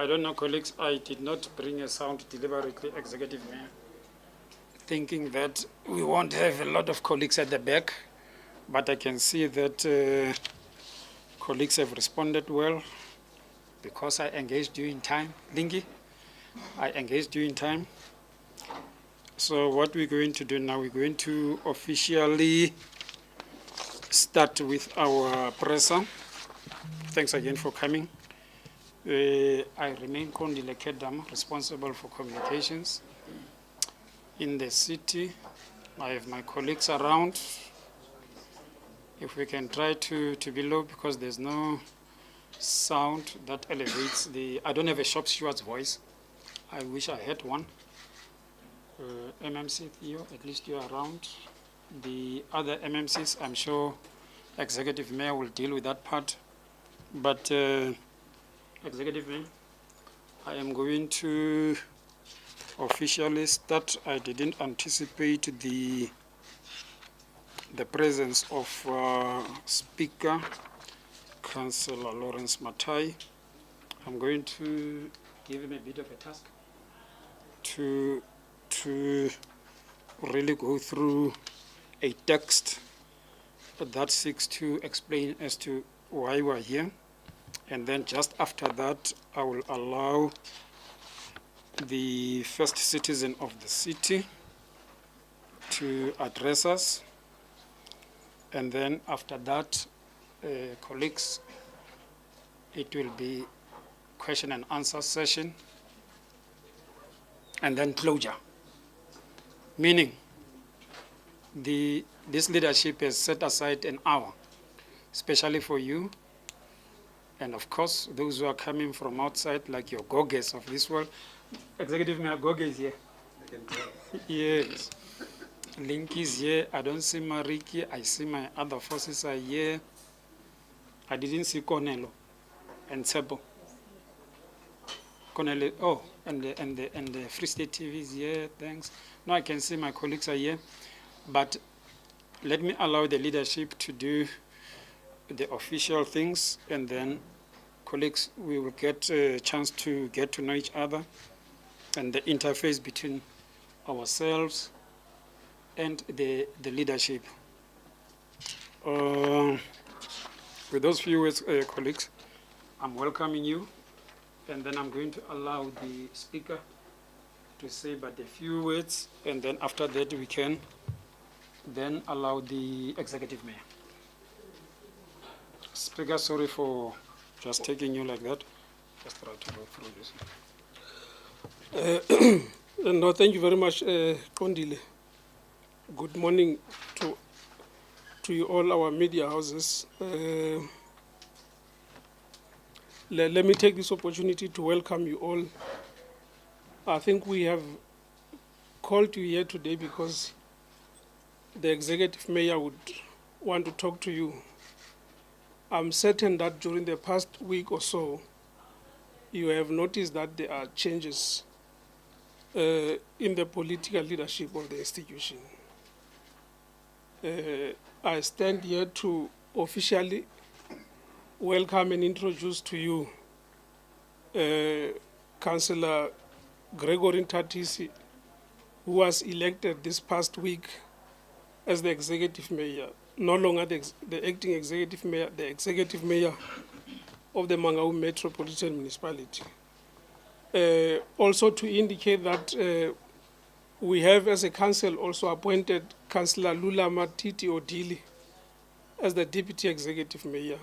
I don't know, colleagues, I did not bring a sound deliberately, Executive Mayor, thinking that we won't have a lot of colleagues at the back, but I can see that colleagues have responded well because I engaged you in time. Lingi, I engaged you in time. So what we're going to do now, we're going to officially start with our presser. Thanks again for coming. I remain Cordially responsible for communications in the city. I have my colleagues around. If we can try to be low because there's no sound that elevates the, I don't have a shop steward's voice. I wish I had one. MMC Theo, at least you're around. The other MMCs, I'm sure Executive Mayor will deal with that part. But Executive Mayor, I am going to officially start. I didn't anticipate the presence of Speaker Councillor Lawrence Matai. I'm going to give him a bit of a task to really go through a text that seeks to explain as to why we're here. And then just after that, I will allow the first citizen of the city to address us. And then after that, colleagues, it will be question and answer session, and then closure. Meaning, this leadership has set aside an hour, especially for you, and of course, those who are coming from outside, like your Goges of this world. Executive Mayor Goge is here. I can tell. Yes. Link is here. I don't see Mariki. I see my other forces are here. I didn't see Cornelo and Sebo. Cornelo, oh, and the Free State TV is here. Thanks. Now I can see my colleagues are here. But let me allow the leadership to do the official things, and then colleagues, we will get a chance to get to know each other and the interface between ourselves and the leadership. With those few words, colleagues, I'm welcoming you, and then I'm going to allow the speaker to say but a few words, and then after that we can then allow the executive mayor. Speaker, sorry for just taking you like that. Just try to go through this. No, thank you very much, Kondile. Good morning to you all, our media houses. Let me take this opportunity to welcome you all. I think we have called you here today because the executive mayor would want to talk to you. I'm certain that during the past week or so, you have noticed that there are changes in the political leadership of the institution. I stand here to officially welcome and introduce to you Councillor Gregory Nthatisi, who was elected this past week as the executive mayor, no longer the acting executive mayor, the executive mayor of the Mangaung Metropolitan Municipality. Also to indicate that we have as a council also appointed Councillor Lulama Titi Odili as the deputy executive mayor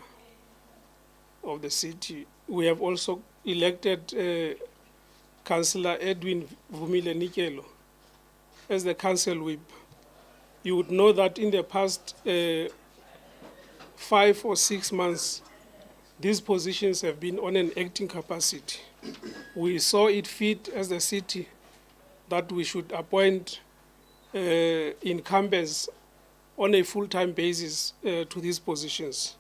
of the city. We have also elected Councillor Edwin Vumile Nikelo as the council whip. You would know that in the past 5 or 6 months, these positions have been on an acting capacity. We saw it fit as the city that we should appoint incumbents on a full-time basis to these positions.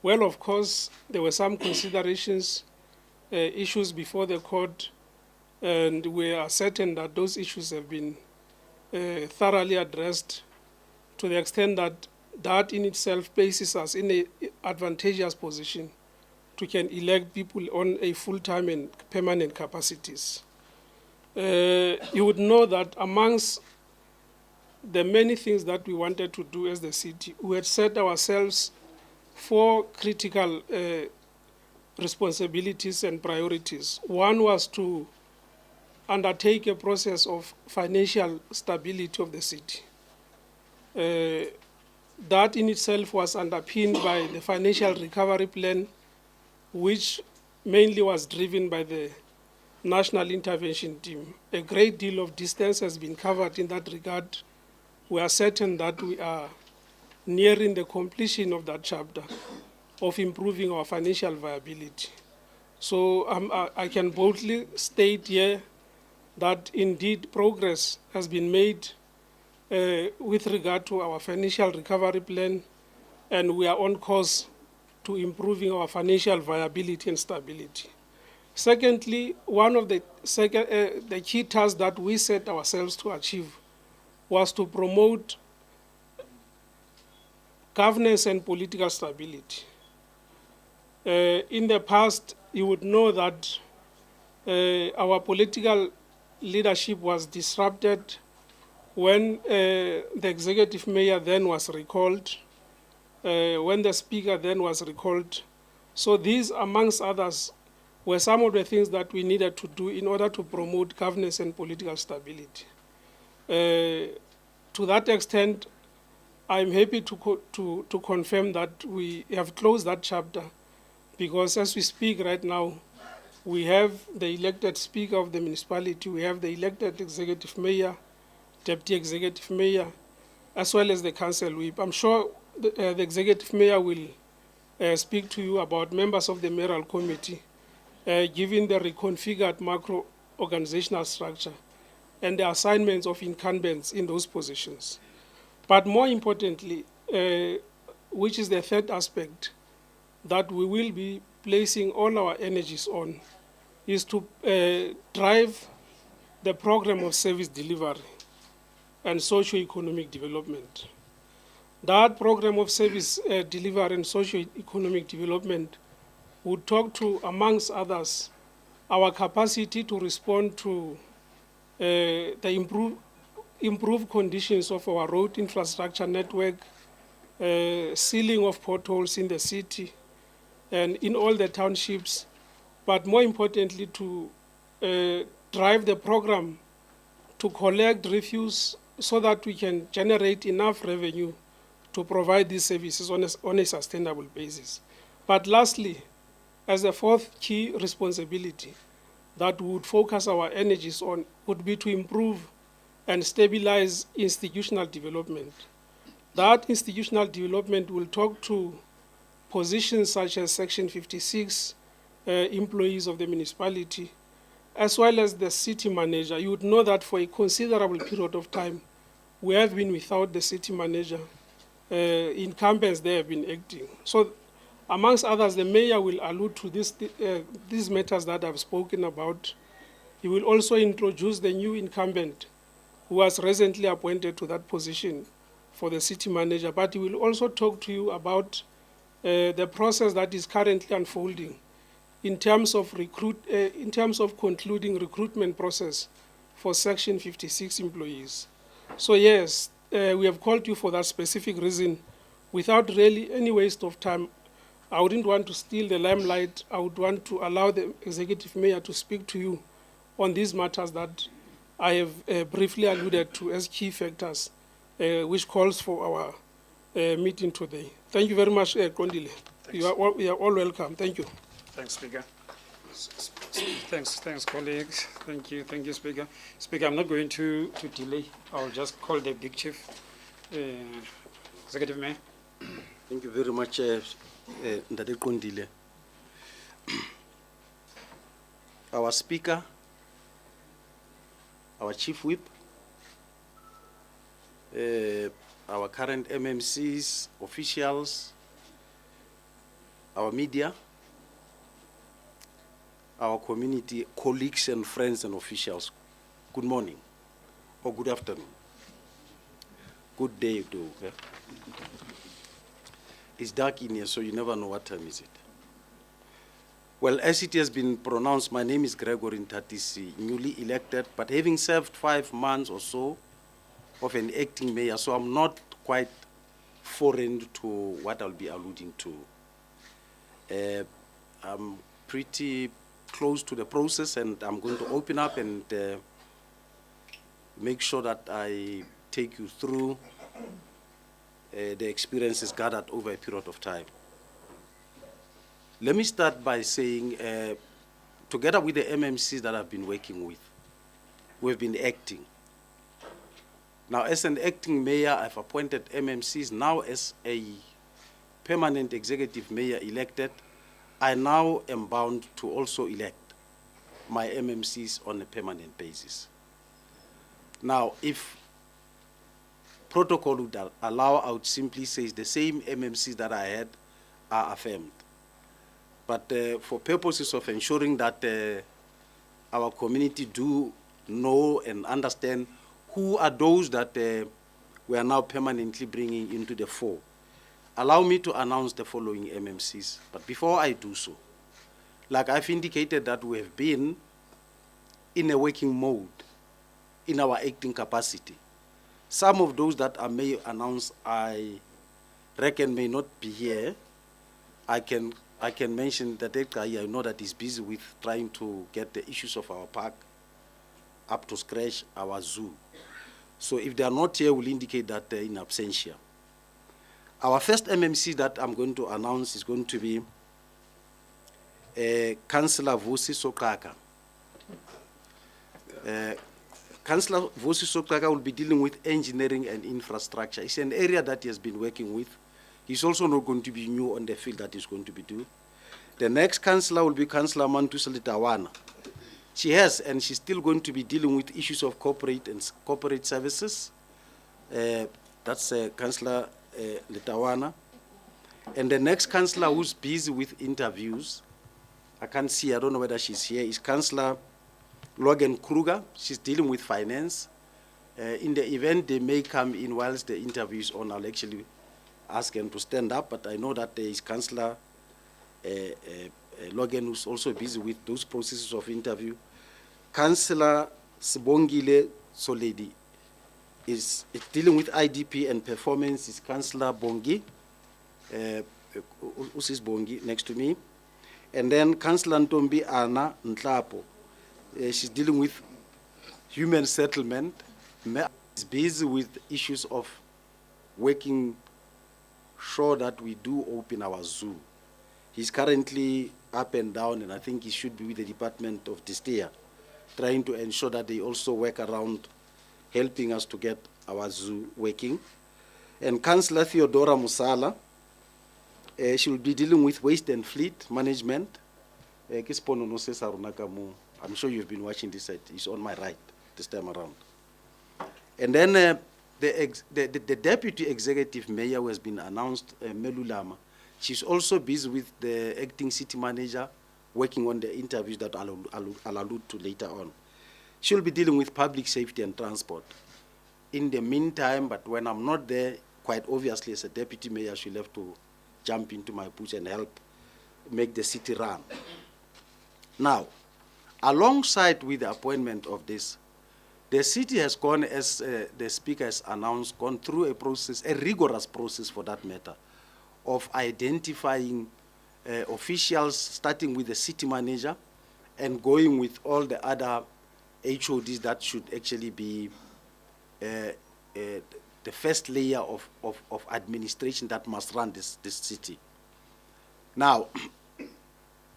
Well, of course, there were some considerations, issues before the court, and we are certain that those issues have been thoroughly addressed to the extent that that in itself places us in an advantageous position to can elect people on a full-time and permanent capacities. You would know that amongst the many things that we wanted to do as the city, we had set ourselves 4 critical responsibilities and priorities. One was to undertake a process of financial stability of the city. That in itself was underpinned by the financial recovery plan, which mainly was driven by the National Intervention Team. A great deal of distance has been covered in that regard. We are certain that we are nearing the completion of that chapter of improving our financial viability. So I can boldly state here that indeed progress has been made with regard to our financial recovery plan, and we are on course to improving our financial viability and stability. Secondly, one of the key tasks that we set ourselves to achieve was to promote governance and political stability. In the past, you would know that our political leadership was disrupted when the executive mayor then was recalled, when the speaker then was recalled. So these, amongst others, were some of the things that we needed to do in order to promote governance and political stability. To that extent, I'm happy to confirm that we have closed that chapter, because as we speak right now, we have the elected speaker of the municipality, we have the elected executive mayor, deputy executive mayor, as well as the council whip. I'm sure the executive mayor will speak to you about members of the mayoral committee, given the reconfigured macro organizational structure and the assignments of incumbents in those positions. But more importantly, which is the third aspect that we will be placing all our energies on, is to drive the program of service delivery and socio-economic development. That program of service delivery and socio-economic development would talk to, amongst others, our capacity to respond to the improved conditions of our road infrastructure network, sealing of potholes in the city and in all the townships, but more importantly to drive the program to collect refuse so that we can generate enough revenue to provide these services on a sustainable basis. But lastly, as a fourth key responsibility that we would focus our energies on would be to improve and stabilize institutional development. That institutional development will talk to positions such as Section 56 employees of the municipality, as well as the city manager. You would know that for a considerable period of time, we have been without the city manager. Incumbents there have been acting. So, amongst others, the mayor will allude to these matters that I've spoken about. He will also introduce the new incumbent who was recently appointed to that position for the city manager, but he will also talk to you about the process that is currently unfolding in terms of concluding recruitment process for Section 56 employees. So yes, we have called you for that specific reason. Without really any waste of time, I wouldn't want to steal the limelight. I would want to allow the executive mayor to speak to you on these matters that I have briefly alluded to as key factors, which calls for our meeting today. Thank you very much, Cordially. You are all welcome. Thank you. Thanks, Speaker. Thanks, colleagues. Thank you, Speaker. Speaker, I'm not going to delay. I'll just call the big chief, Executive Mayor. Thank you very much, Ndade Kondile. Our Speaker, our Chief Whip, our current MMCs, officials, our media, our community, colleagues and friends and officials, good morning or good afternoon. Good day too. Yeah? It's dark in here, so you never know what time is it. Well, as it has been pronounced, my name is Gregory Nthatisi, newly elected, but having served 5 months or so of an acting mayor, so I'm not quite foreign to what I'll be alluding to. I'm pretty close to the process, and I'm going to open up and make sure that I take you through the experiences gathered over a period of time. Let me start by saying, together with the MMCs that I've been working with, we've been acting. Now, as an acting mayor, I've appointed MMCs. Now, as a permanent executive mayor elected, I now am bound to also elect my MMCs on a permanent basis. Now, if protocol would allow, I would simply say the same MMCs that I had are affirmed. But for purposes of ensuring that our community do know and understand who are those that we are now permanently bringing into the fore, allow me to announce the following MMCs. But before I do so, like I've indicated that we have been in a working mode in our acting capacity. Some of those that I may announce, I reckon may not be here. I can mention that guy I know that is busy with trying to get the issues of our park up to scratch, our zoo. So if they are not here, we'll indicate that they're in absentia. Our first MMC that I'm going to announce is going to be Councillor Vusi Sokaka. Councillor Vusi Sokaka will be dealing with engineering and infrastructure. It's an area that he has been working with. He's also not going to be new on the field that he's going to be doing. The next councillor will be Councillor Mantusa Litawana. She has, and she's still going to be dealing with issues of corporate and corporate services. That's Councillor Litawana. And the next councillor who's busy with interviews, I can't see, I don't know whether she's here, is Councillor Logan Kruger. She's dealing with finance. In the event they may come in whilst the interview is on, I'll actually ask them to stand up, but I know that there is Councillor Logan who's also busy with those processes of interview. Councillor Sibongile Soledi is dealing with IDP and performance, is Councillor Bongi, Usis Bongi next to me. And then Councillor Ntombi Anna Ntlapo, she's dealing with human settlement. Is busy with issues of working sure that we do open our zoo. He's currently up and down, and I think he should be with the Department of Distea, trying to ensure that they also work around helping us to get our zoo working. And Councillor Theodora Musala, she will be dealing with waste and fleet management. I'm sure you've been watching this, it's on my right this time around. And then the deputy executive mayor who has been announced, Melulama, she's also busy with the acting city manager, working on the interviews that I'll allude to later on. She'll be dealing with public safety and transport. In the meantime, but when I'm not there, quite obviously as a deputy mayor, she'll have to jump into my boots and help make the city run. Now, alongside with the appointment of this, the city has gone, as the speaker has announced, gone through a process, a rigorous process for that matter, of identifying officials, starting with the city manager and going with all the other HODs that should actually be the first layer of administration that must run this city. Now,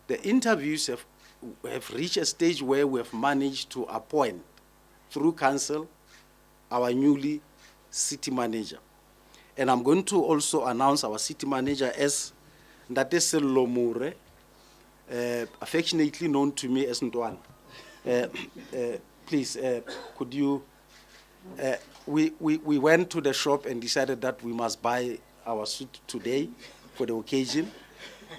the interviews have reached a stage where we have managed to appoint, through council, our newly city manager. And I'm going to also announce our city manager as Nthatisi Lomure, affectionately known to me as Ntwan. Please, could you, we went to the shop and decided that we must buy our suit today for the occasion.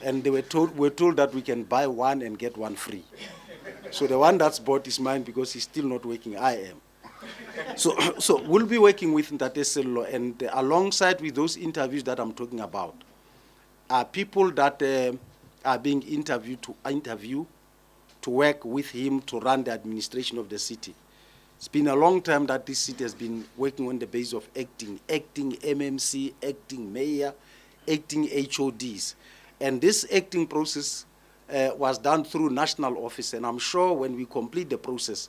And we're told that we can buy one and get one free. So the one that's bought is mine because he's still not working. I am. So we'll be working with Nthatisi, and alongside with those interviews that I'm talking about, are people that are being interviewed to work with him to run the administration of the city. It's been a long time that this city has been working on the basis of acting MMC, acting mayor, acting HODs. And this acting process was done through national office, and I'm sure when we complete the process,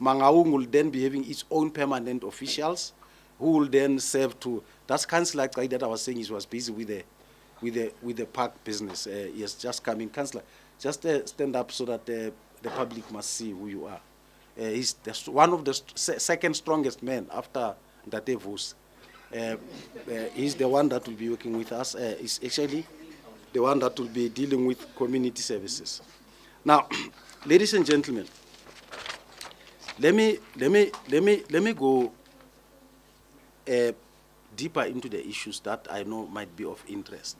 Mangaung will then be having its own permanent officials who will then serve to, that's Councillor that I was saying he was busy with the park business. Yes, just coming. Councillor, just stand up so that the public must see who you are. He's one of the second strongest men after Ntatisi. He's the one that will be working with us. He's actually the one that will be dealing with community services. Now, ladies and gentlemen, let me go deeper into the issues that I know might be of interest.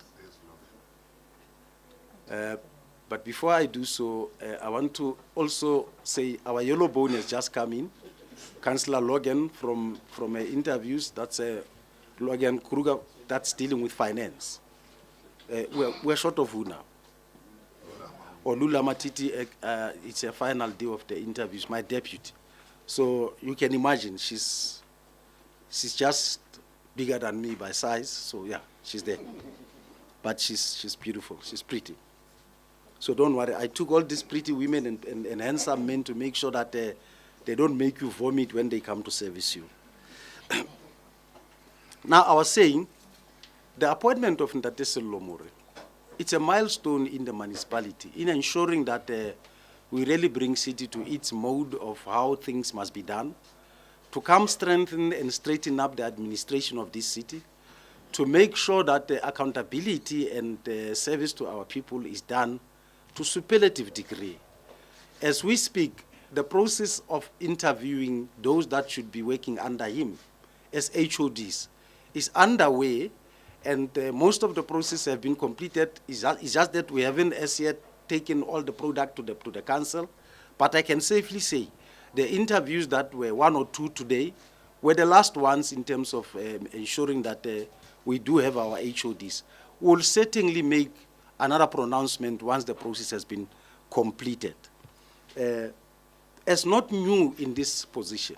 But before I do so, I want to also say our yellow bone has just come in. Councillor Logan from interviews, that's Logan Kruger, that's dealing with finance. We're short of who now? Olula Matiti, it's a final day of the interviews, my deputy. So you can imagine she's just bigger than me by size, so yeah, she's there. But she's beautiful, she's pretty. So don't worry, I took all these pretty women and handsome men to make sure that they don't make you vomit when they come to service you. Now, I was saying, the appointment of Ntatisi Lomore, it's a milestone in the municipality in ensuring that we really bring city to its mode of how things must be done, to come strengthen and straighten up the administration of this city, to make sure that the accountability and service to our people is done to superlative degree. As we speak, the process of interviewing those that should be working under him as HODs is underway, and most of the process have been completed. It's just that we haven't as yet taken all the product to the council. But I can safely say the interviews that were 1 or 2 today were the last ones in terms of ensuring that we do have our HODs. We'll certainly make another pronouncement once the process has been completed. As not new in this position,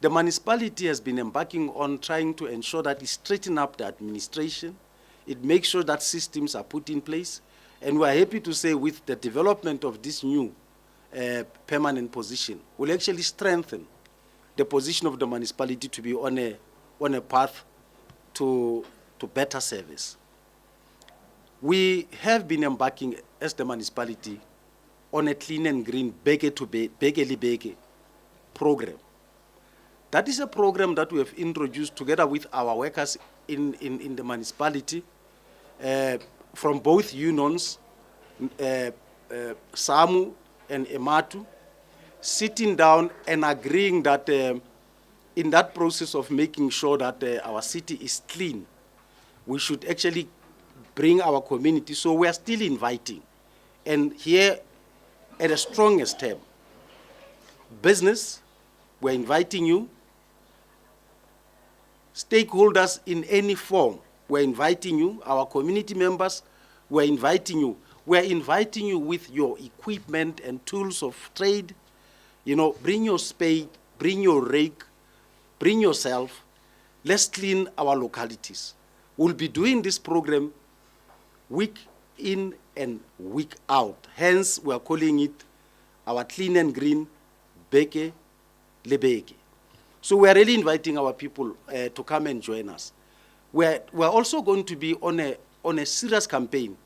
the municipality has been embarking on trying to ensure that it straightens up the administration, it makes sure that systems are put in place, and we're happy to say with the development of this new permanent position, will actually strengthen the position of the municipality to be on a path to better service. We have been embarking as the municipality on a clean and green beke program. That is a program that we have introduced together with our workers in the municipality from both unions, SAMU and EMATU, sitting down and agreeing that in that process of making sure that our city is clean, we should actually bring our community. So we are still inviting. And here, at the strongest term, business, we're inviting you. Stakeholders in any form, we're inviting you. Our community members, we're inviting you. We're inviting you with your equipment and tools of trade. You know, bring your spade, bring your rake, bring yourself. Let's clean our localities. We'll be doing this program week in and week out. Hence, we are calling it our clean and green beke lebeke. So we are really inviting our people to come and join us. We're also going to be on a serious campaign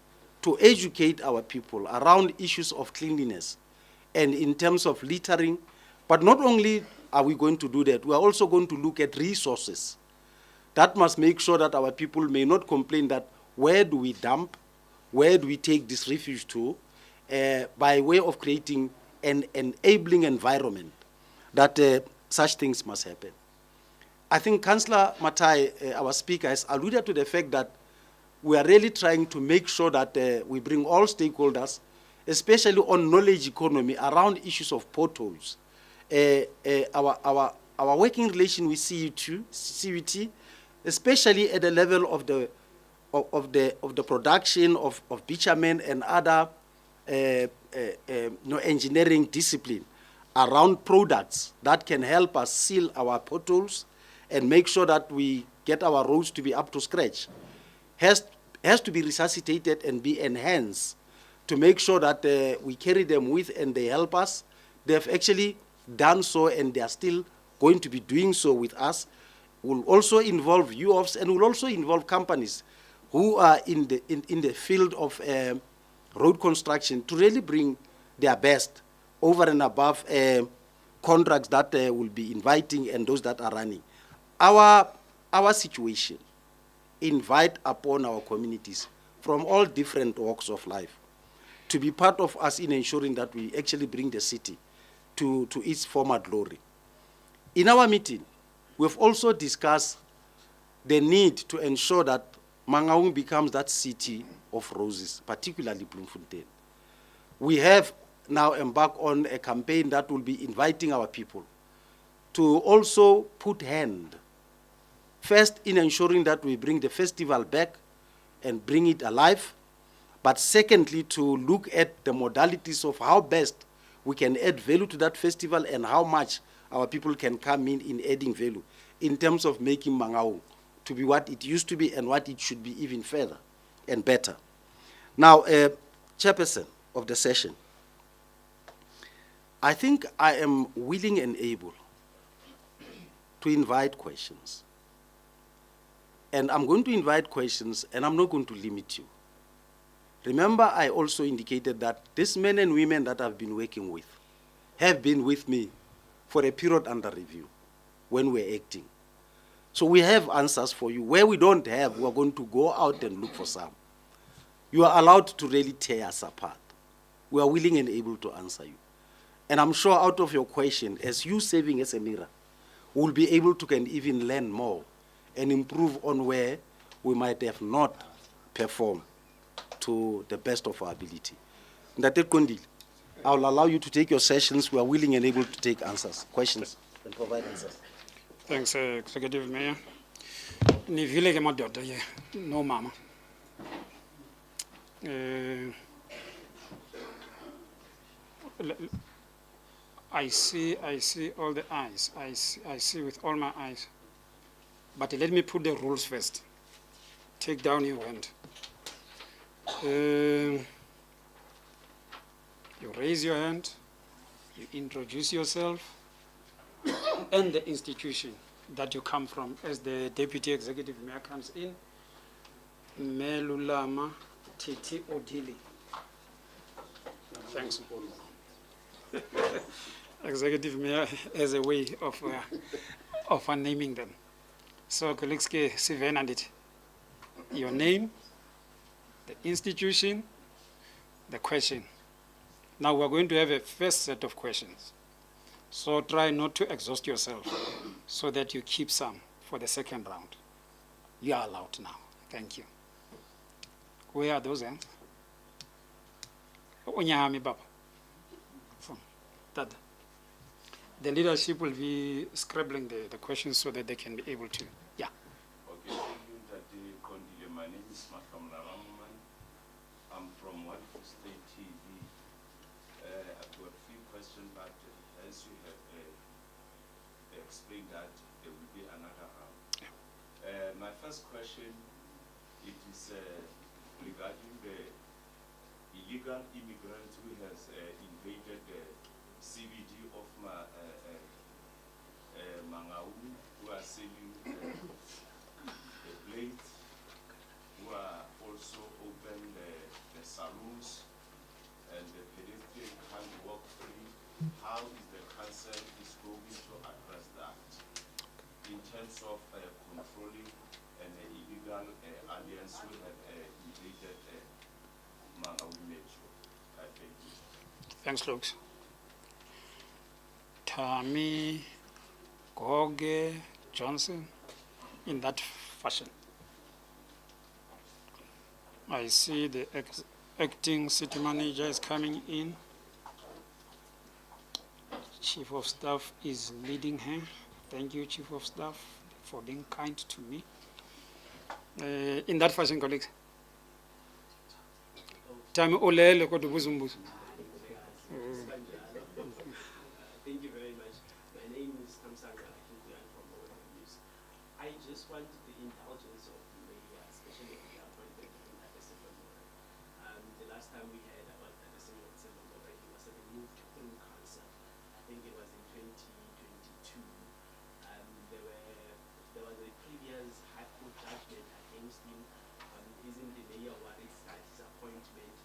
to educate our people around issues of cleanliness and in terms of littering. But not only are we going to do that, we are also going to look at resources. That must make sure that our people may not complain that where do we dump, where do we take this refuge to, by way of creating an enabling environment that such things must happen. I think Councillor Matai, our speaker, has alluded to the fact that we are really trying to make sure that we bring all stakeholders, especially on knowledge economy, around issues of potholes. Our working relation with CUT, especially at the level of the the production of bitumen and other engineering discipline around products that can help us seal our potholes and make sure that we get our roads to be up to scratch has to be resuscitated and be enhanced to make sure that we carry them with and they help us. They've actually done so and they are still going to be doing so with us. Will also involve UOFs and will also involve companies who are in the field of road construction to really bring their best over and above contracts that will be inviting and those that are running. Our situation invite upon our communities from all different walks of life to be part of us in ensuring that we actually bring the city to its former glory. In our meeting, we've also discussed the need to ensure that Mangaung becomes that city of roses, particularly Bloemfontein. We have now embarked on a campaign that will be inviting our people to also put hand, first in ensuring that we bring the festival back and bring it alive, but secondly to look at the modalities of how best we can add value to that festival and how much our people can come in adding value in terms of making Mangaung to be what it used to be and what it should be even further and better. Now, Chairperson of the session, I think I am willing and able to invite questions. And I'm going to invite questions and I'm not going to limit you. Remember, I also indicated that these men and women that I've been working with have been with me for a period under review when we're acting. So we have answers for you. Where we don't have, we're going to go out and look for some. You are allowed to really tear us apart. We are willing and able to answer you. And I'm sure out of your question, as you serving as a mirror, we'll be able to can even learn more and improve on where we might have not performed to the best of our ability. Ndate Kondile, I will allow you to take your sessions. We are willing and able to take answers, questions, and provide answers. Thanks, Executive Mayor. Nivile ke madoda ye, no mama. I see all the eyes. I see with all my eyes. But let me put the rules first. Take down your hand. You raise your hand. You introduce yourself and the institution that you come from as the Deputy Executive Mayor comes in. Melulama Titi Odili. Thanks. Executive Mayor as a way of naming them. So, colleagues, Siven, your name, the institution, the question. Now we're going to have a first set of questions. So try not to exhaust yourself so that you keep some for the second round. You are allowed now. Thank you. Where are those hands? Onyahami Baba. Dada. The leadership will be scribbling the questions so that they can be able to. Yeah. Okay, thank you, Kondile. My name is Mangaung. I'm from One State TV. I've got a few questions, but as you have explained that there will be another round. Yeah. My first question, it is regarding the illegal immigrant who has invaded the CBD of Mangaung, who are selling the blades, who are also open the saloons, and the pedestrian can't walk free. How is the council is going to address that in terms of controlling an illegal alliance who have invaded Mangaung Metro? I thank you. Thanks, Luke. Tami, Goge, Johnson, in that fashion. I see the acting city manager is coming in. Chief of Staff is leading her. Thank you, Chief of Staff, for being kind to me. In that fashion, colleagues. Time olele kodwa ubuza umbuzo. Thank you very much. My name is Tamsanga from News. I just want the indulgence of the mayor, especially on the appointment of Nthatisi. The last time we heard about Nthatisi, he was removed through cancer. I think it was in 2022. There was a previous High Court judgment against him. Isn't the mayor worried that his appointment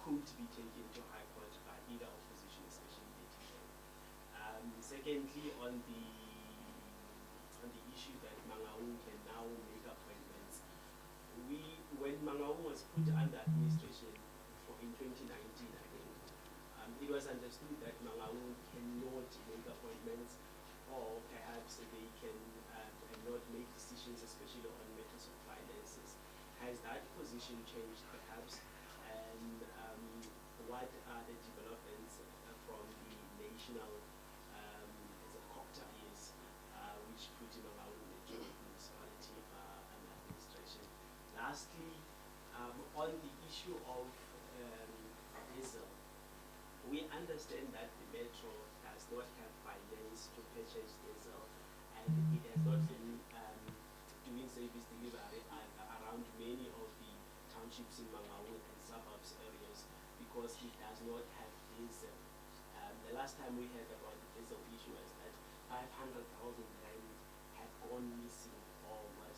could be taken to High Court by either opposition, especially the TJ? Secondly, on the issue that Mangaung can now make appointments, when Mangaung was put under administration in 2019, I think, it was understood that Mangaung cannot make appointments, or perhaps they can not make decisions, especially on matters of finances. Has that position changed, perhaps? And what are the developments from the national cocktails which put Mangaung in the joint municipality and administration? Lastly, on the issue of diesel, we understand that the metro does not have finance to purchase diesel, and it has not been doing service delivery around many of the townships in Mangaung and suburbs areas because it does not have diesel. The last time we heard about the diesel issue was that 500,000 rand had gone missing or was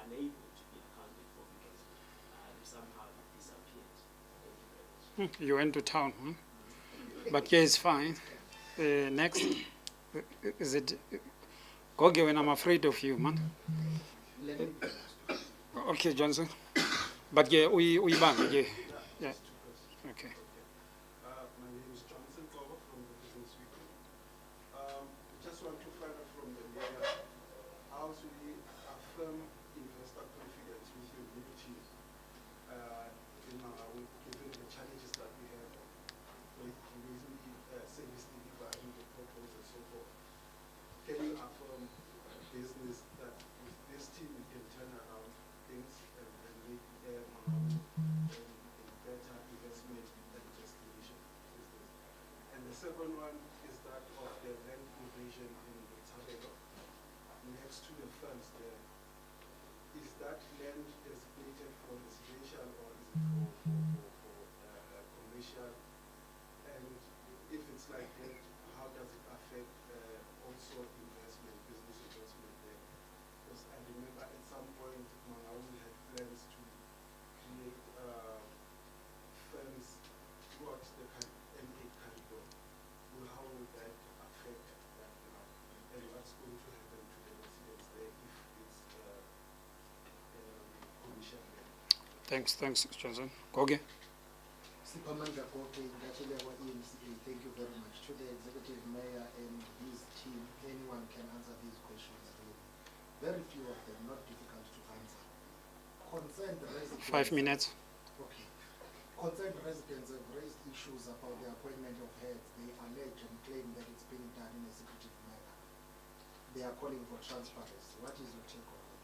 unable to be accounted for because somehow it disappeared. Thank you very much. You went to town, but yeah, it's fine. Next, is it Goge? When I'm afraid of you, man. Okay, Johnson. But yeah, we bang, yeah. Okay. My name is Johnson Koba from the Business Weekly. Just want to find out from the mayor, how should we affirm investor confidence with your new team in Mangaung, given the challenges that we have with recently service delivery, the proposals and so forth? Can you affirm business that with this team we can turn around things and make Mangaung a better investment and destination business? And the second one is that of the land invasion in the Cllr, next to the firms there. Is that land designated for residential or is it for commercial? And if it's like that, how does it affect also investment, business investment there? Because I remember at some point Mangaung had plans to create firms throughout the M8 corridor. Well, how would that affect that now? And what's going to happen to the residents there if it's commercial land? Thanks, Johnson. Goge. Sipamandla Goge, Ngachelewa EMCA, thank you very much. To the Executive Mayor and his team, anyone can answer these questions really. Very few of them, not difficult to answer. Concerned residents... 5 minutes. Okay. Concerned residents have raised issues about the appointment of heads. They allege and claim that it's being done in a secretive manner. They are calling for transparency. What is your take on that?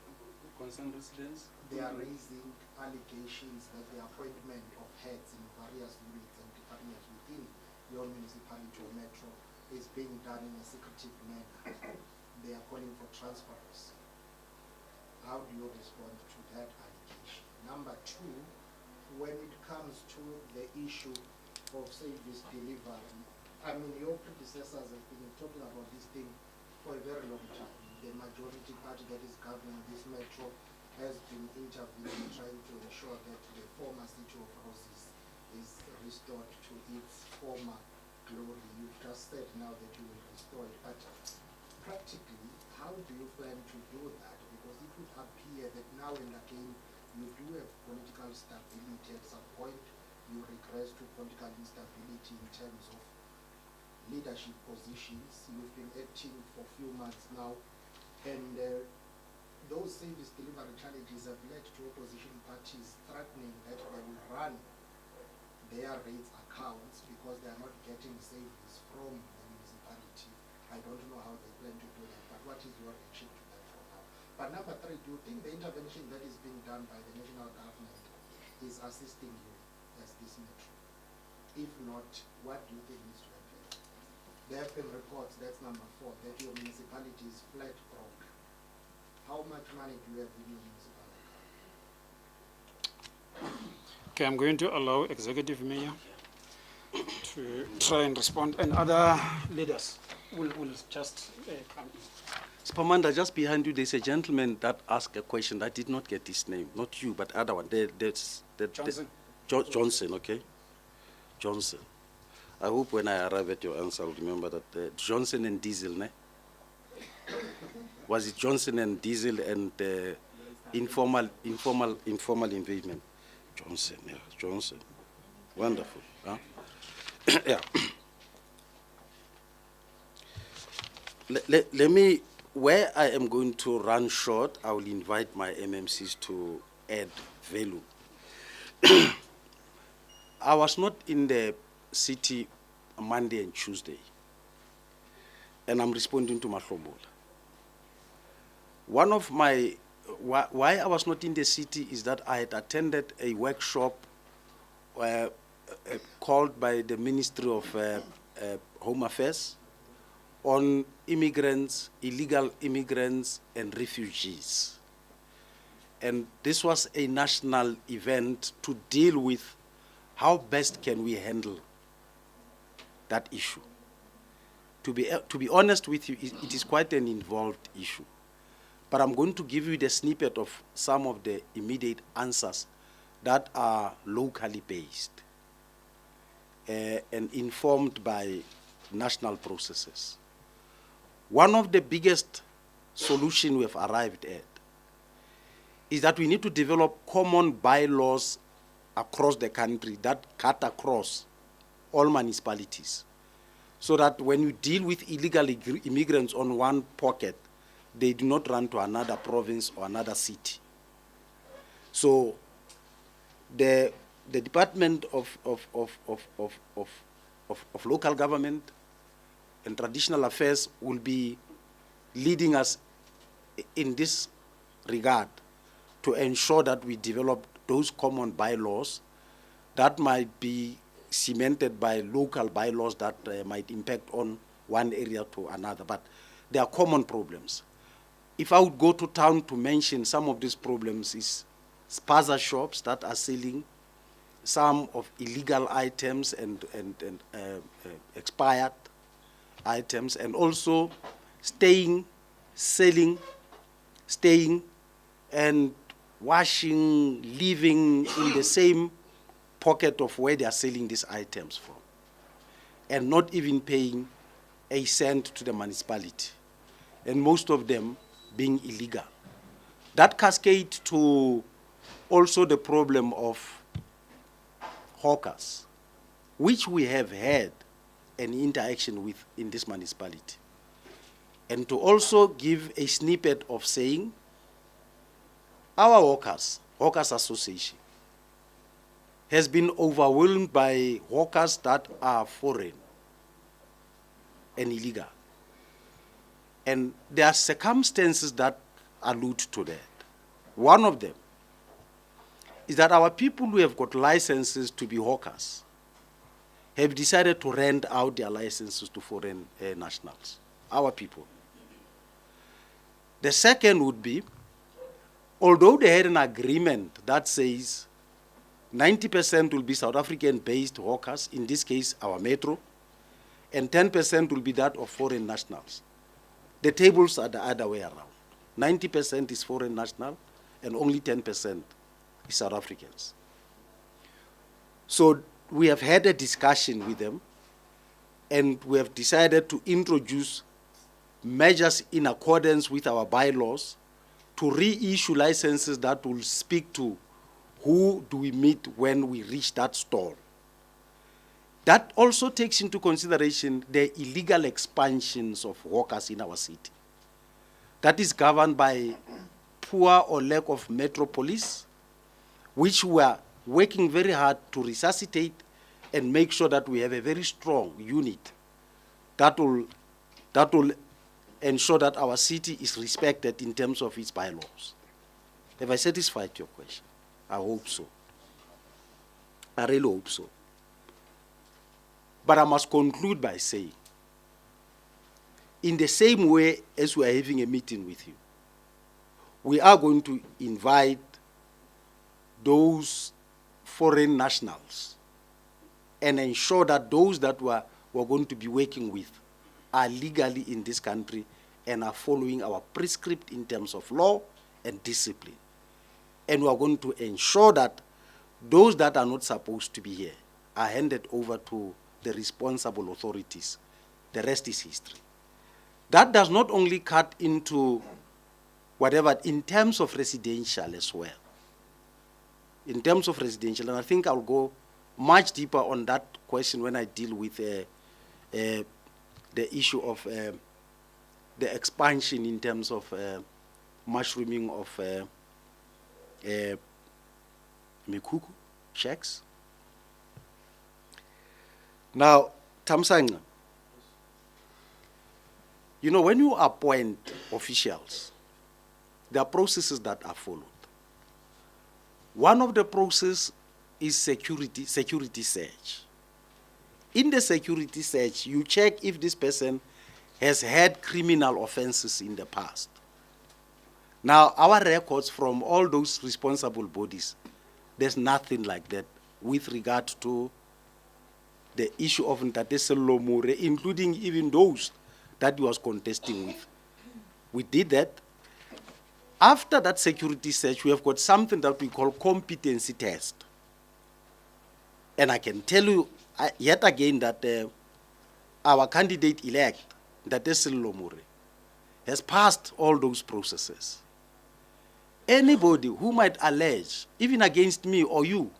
Concerned residents? They are raising allegations that the appointment of heads in various units and departments within your municipality or metro is being done in a secretive manner. They are calling for transparency. How do you respond to that allegation? Number two, when it comes to the issue of service delivery, I mean, your predecessors have been talking about this thing for a very long time. The majority party that is governing this metro has been intervening, trying to ensure that the former city of Roses is restored to its former glory. You've just said now that you will restore it, but practically, how do you plan to do that? Because it would appear that now and again you do have political stability. At some point you regress to political instability in terms of leadership positions. You've been acting for a few months now, and those service delivery challenges have led to opposition parties threatening that they will run their rates accounts because they are not getting savings from the municipality. I don't know how they plan to do that, but what is your reaction to that for now? But number three, do you think the intervention that is being done by the national government is assisting you as this metro? If not, what do you think needs to happen? There have been reports, that's number four, that your municipality is flat broke. How much money do you have in your municipality? Okay, I'm going to allow Executive Mayor to try and respond, and other leaders will just come in. Spamanda, just behind you, there's a gentleman that asked a question. I did not get his name. Not you, but other one. Johnson. Johnson, okay? Johnson. I hope when I arrive at your answer, I'll remember that Johnson and Diesel, ne? Was it Johnson and Diesel and informal investment? Johnson, yeah, Johnson. Wonderful, huh? Yeah. Let me, where I am going to run short, I will invite my MMCs to add value. I was not in the city Monday and Tuesday, and I'm responding to Mahlomola. One of my, why I was not in the city is that I had attended a workshop called by the Ministry of Home Affairs on immigrants, illegal immigrants and refugees. And this was a national event to deal with how best can we handle that issue. To be honest with you, it is quite an involved issue. But I'm going to give you the snippet of some of the immediate answers that are locally based and informed by national processes. One of the biggest solutions we have arrived at is that we need to develop common bylaws across the country that cut across all municipalities, so that when you deal with illegal immigrants on one pocket, they do not run to another province or another city. So the Department of Local Government and Traditional Affairs will be leading us in this regard to ensure that we develop those common bylaws that might be cemented by local bylaws that might impact on one area to another. But there are common problems. If I would go to town to mention some of these problems, is spaza shops that are selling some of illegal items and expired items, and also staying and washing, living in the same pocket of where they are selling these items from, and not even paying a cent to the municipality, and most of them being illegal. That cascades to also the problem of hawkers, which we have had an interaction with in this municipality. And to also give a snippet of saying, our Hawkers Association, has been overwhelmed by hawkers that are foreign and illegal. And there are circumstances that allude to that. One of them is that our people who have got licenses to be hawkers have decided to rent out their licenses to foreign nationals, our people. The second would be, although they had an agreement that says 90% will be South African-based hawkers, in this case our metro, and 10% will be that of foreign nationals. The tables are the other way around. 90% is foreign national, and only 10% is South Africans. So we have had a discussion with them, and we have decided to introduce measures in accordance with our bylaws to reissue licenses that will speak to who do we meet when we reach that stall. That also takes into consideration the illegal expansions of hawkers in our city. That is governed by poor or lack of metropolis, which we are working very hard to resuscitate and make sure that we have a very strong unit that will ensure that our city is respected in terms of its bylaws. Have I satisfied your question? I hope so. I really hope so. But I must conclude by saying, in the same way as we are having a meeting with you, we are going to invite those foreign nationals and ensure that those that we're going to be working with are legally in this country and are following our prescript in terms of law and discipline. And we are going to ensure that those that are not supposed to be here are handed over to the responsible authorities. The rest is history. That does not only cut into whatever, in terms of residential as well. In terms of residential, and I think I'll go much deeper on that question when I deal with the issue of the expansion in terms of mushrooming of Mikuku shacks. Now, Tamsanga, you know, when you appoint officials, there are processes that are followed. One of the processes is security search. In the security search, you check if this person has had criminal offenses in the past. Now, our records from all those responsible bodies, there's nothing like that with regard to the issue of Nthatisi Lomure, including even those that he was contesting with. We did that. After that security search, we have got something that we call competency test. And I can tell you yet again that our candidate-elect, Nthatisi Lomure, has passed all those processes. Anybody who might allege, even against me or you,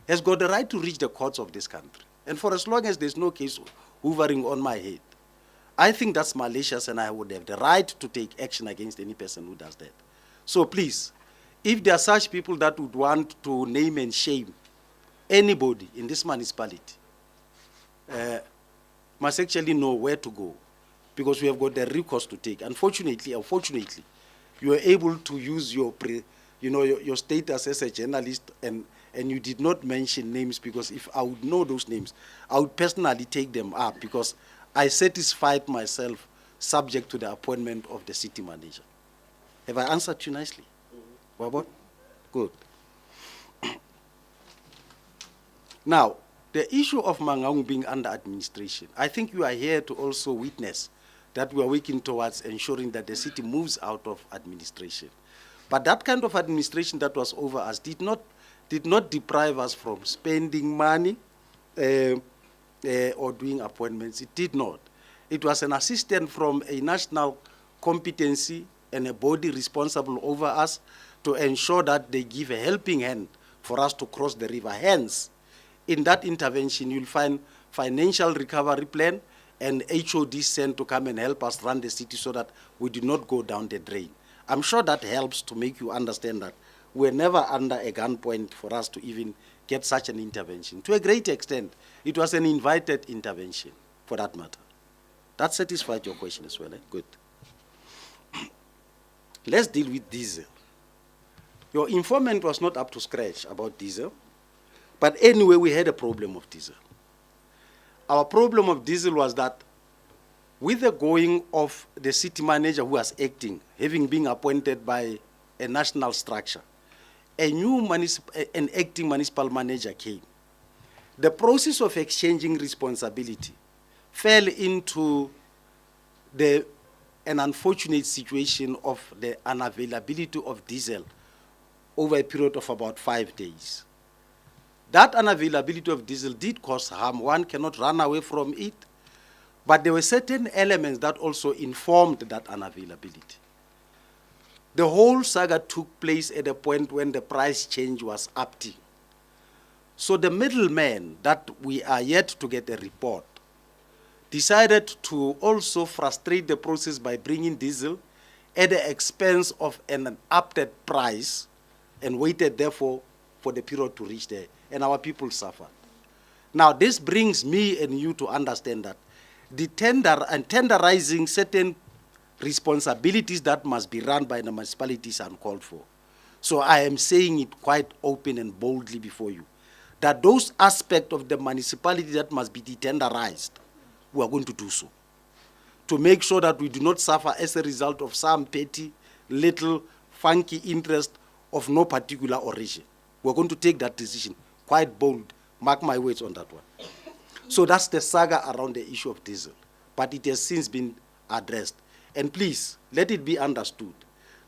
has got the right to reach the courts of this country. And for as long as there's no case hovering on my head, I think that's malicious, and I would have the right to take action against any person who does that. So please, if there are such people that would want to name and shame anybody in this municipality, must actually know where to go, because we have got the recourse to take. Unfortunately, you are able to use your status as a journalist, and you did not mention names, because if I would know those names, I would personally take them up, because I satisfied myself subject to the appointment of the city manager. Have I answered you nicely? Wabot? Good. Now, the issue of Mangaung being under administration, I think you are here to also witness that we are working towards ensuring that the city moves out of administration. But that kind of administration that was over us did not deprive us from spending money or doing appointments. It did not. It was an assistance from a national competency and a body responsible over us to ensure that they give a helping hand for us to cross the river. Hence, in that intervention, you'll find financial recovery plan and HOD sent to come and help us run the city so that we do not go down the drain. I'm sure that helps to make you understand that we're never under a gunpoint for us to even get such an intervention. To a great extent, it was an invited intervention, for that matter. That satisfied your question as well, eh? Good. Let's deal with diesel. Your informant was not up to scratch about diesel, but anyway, we had a problem of diesel. Our problem of diesel was that with the going of the city manager who was acting, having been appointed by a national structure, an acting municipal manager came. The process of exchanging responsibility fell into an unfortunate situation of the unavailability of diesel over a period of about 5 days. That unavailability of diesel did cause harm. One cannot run away from it. But there were certain elements that also informed that unavailability. The whole saga took place at a point when the price change was upping. So the middleman that we are yet to get a report decided to also frustrate the process by bringing diesel at the expense of an upped price and waited therefore for the period to reach there. And our people suffered. Now this brings me and you to understand that the tender and tenderizing certain responsibilities that must be run by the municipalities uncalled for. So I am saying it quite open and boldly before you, that those aspects of the municipality that must be detenderized, we are going to do so, to make sure that we do not suffer as a result of some petty, little, funky interest of no particular origin. We're going to take that decision, quite bold, mark my words on that one. So that's the saga around the issue of diesel, but it has since been addressed. And please, let it be understood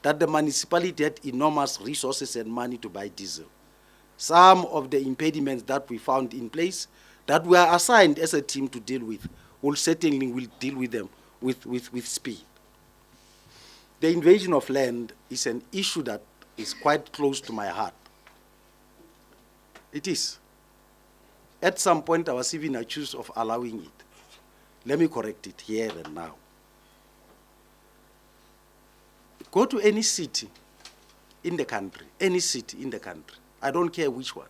that the municipality had enormous resources and money to buy diesel. Some of the impediments that we found in place that we are assigned as a team to deal with, will certainly deal with them with speed. The invasion of land is an issue that is quite close to my heart. It is. At some point, I was even accused of allowing it. Let me correct it here and now. Go to any city in the country, any city in the country. I don't care which one.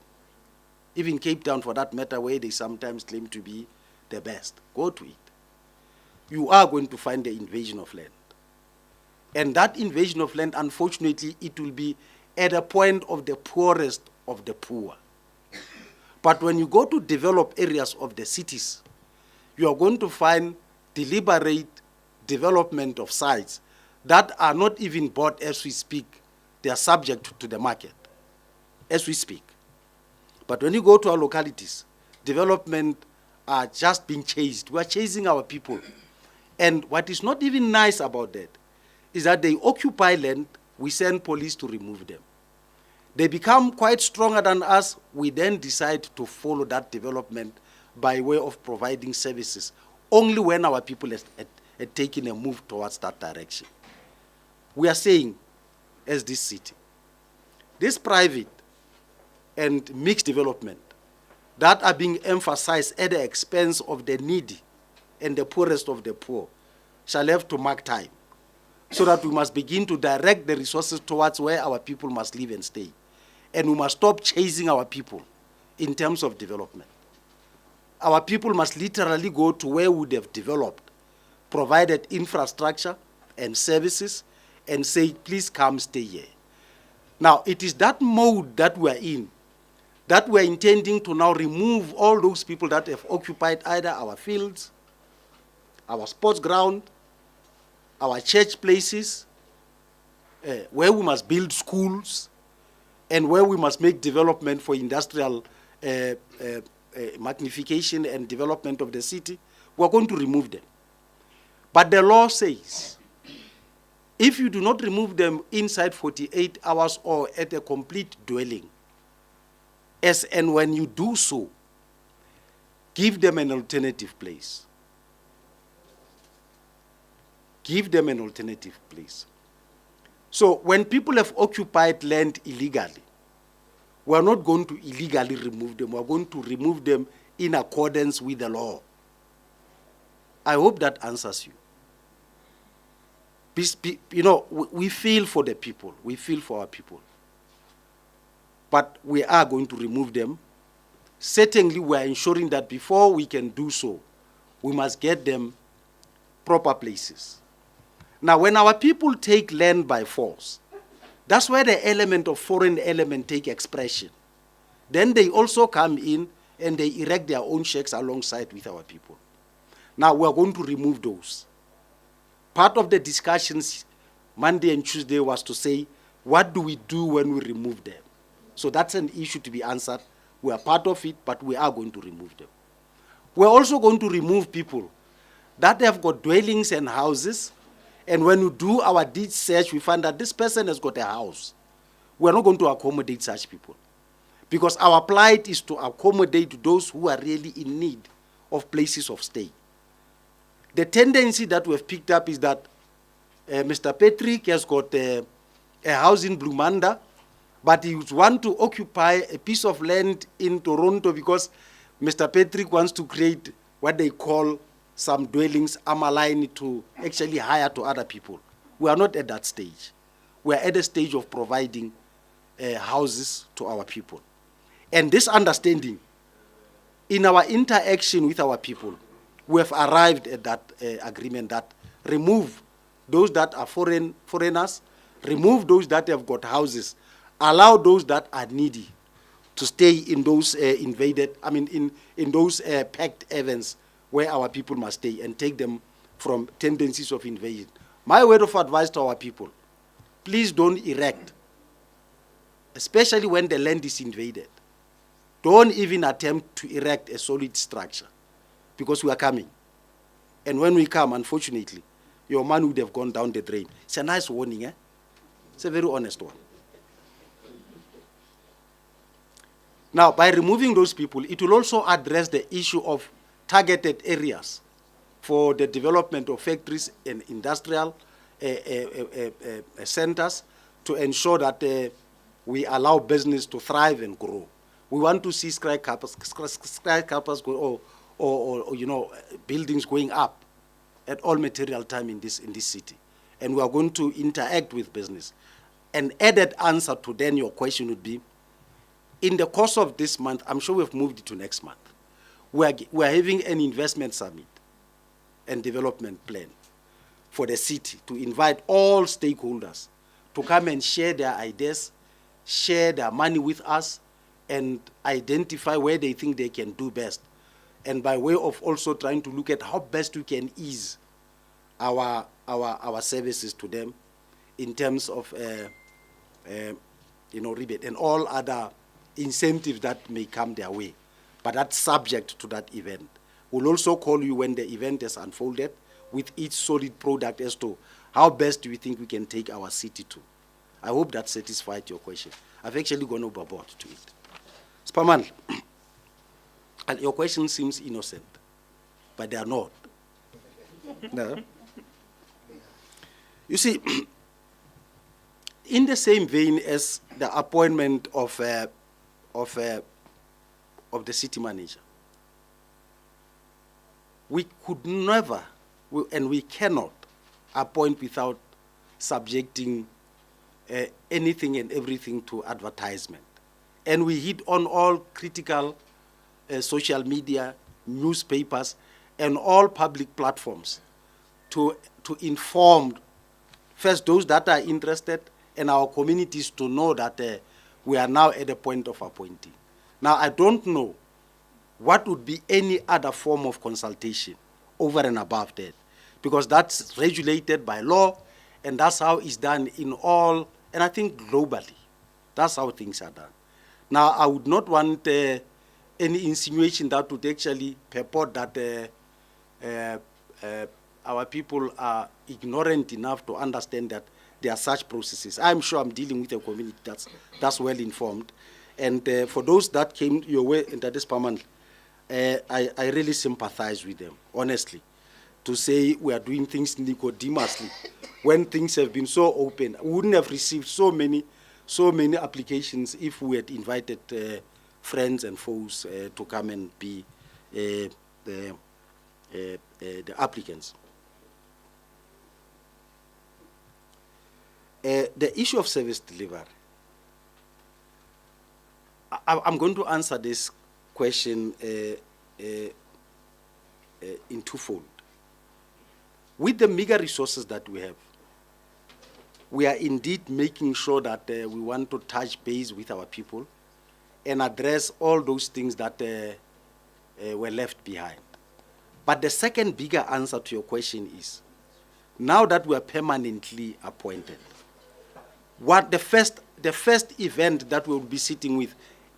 Even Cape Town, for that matter, where they sometimes claim to be the best. Go to it. You are going to find the invasion of land. And that invasion of land, unfortunately, it will be at a point of the poorest of the poor. But when you go to develop areas of the cities, you are going to find deliberate development of sites that are not even bought as we speak. They are subject to the market as we speak. But when you go to our localities, development are just being chased. We are chasing our people. And what is not even nice about that is that they occupy land, we send police to remove them. They become quite stronger than us, we then decide to follow that development by way of providing services, only when our people have taken a move towards that direction. We are saying, as this city, this private and mixed development that are being emphasized at the expense of the needy and the poorest of the poor shall have to mark time, so that we must begin to direct the resources towards where our people must live and stay. And we must stop chasing our people in terms of development. Our people must literally go to where we would have developed, provided infrastructure and services, and say, please come stay here. Now, it is that mode that we are in, that we are intending to now remove all those people that have occupied either our fields, our sports ground, our church places, where we must build schools, and where we must make development for industrial magnification and development of the city. We are going to remove them. But the law says, if you do not remove them inside 48 hours or at a complete dwelling, as and when you do so, give them an alternative place. Give them an alternative place. So when people have occupied land illegally, we are not going to illegally remove them. We are going to remove them in accordance with the law. I hope that answers you. You know, we feel for the people. We feel for our people. But we are going to remove them. Certainly, we are ensuring that before we can do so, we must get them proper places. Now, when our people take land by force, that's where the element of foreign element take expression. Then they also come in and they erect their own shacks alongside with our people. Now, we are going to remove those. Part of the discussions Monday and Tuesday was to say, what do we do when we remove them? So that's an issue to be answered. We are part of it, but we are going to remove them. We're also going to remove people that have got dwellings and houses, and when we do our deed search, we find that this person has got a house. We're not going to accommodate such people, because our plight is to accommodate those who are really in need of places of stay. The tendency that we have picked up is that Mr. Patrick has got a house in Blumanda, but he wants to occupy a piece of land in Toronto because Mr. Patrick wants to create what they call some dwellings aligned to actually hire to other people. We are not at that stage. We are at the stage of providing houses to our people. And this understanding, in our interaction with our people, we have arrived at that agreement that remove those that are foreigners, remove those that have got houses, allow those that are needy to stay in those in those packed events where our people must stay, and take them from tendencies of invasion. My word of advice to our people, please don't erect, especially when the land is invaded. Don't even attempt to erect a solid structure, because we are coming. And when we come, unfortunately, your man would have gone down the drain. It's a nice warning, eh? It's a very honest one. Now, by removing those people, it will also address the issue of targeted areas for the development of factories and industrial centers, to ensure that we allow business to thrive and grow. We want to see skyscrapers go, or buildings going up at all material time in this city, and we are going to interact with business. An added answer to then your question would be, in the course of this month, I'm sure we've moved it to next month, we are having an investment summit and development plan for the city to invite all stakeholders to come and share their ideas, share their money with us, and identify where they think they can do best. And by way of also trying to look at how best we can ease our services to them in terms of rebate and all other incentives that may come their way. But that's subject to that event. We'll also call you when the event has unfolded with each solid product as to how best do we think we can take our city to. I hope that satisfied your question. I've actually gone overboard to it. Spaman, and your question seems innocent, but they are not. No. You see, in the same vein as the appointment of the city manager, we could never, and we cannot, appoint without subjecting anything and everything to advertisement. And we hit on all critical social media, newspapers, and all public platforms to inform first those that are interested and our communities to know that we are now at the point of appointing. Now, I don't know what would be any other form of consultation over and above that, because that's regulated by law, and that's how it's done in all, and I think globally. That's how things are done. Now, I would not want any insinuation that would actually purport that our people are ignorant enough to understand that there are such processes. I'm sure I'm dealing with a community that's well informed. And for those that came your way, and that is permanent, I really sympathize with them, honestly. To say we are doing things Nicodemously, when things have been so open, we wouldn't have received so many applications if we had invited friends and foes to come and be the applicants. The issue of service delivery, I'm going to answer this question in twofold. With the meager resources that we have, we are indeed making sure that we want to touch base with our people and address all those things that were left behind. But the second bigger answer to your question is, now that we are permanently appointed, what the first event that we will be sitting with,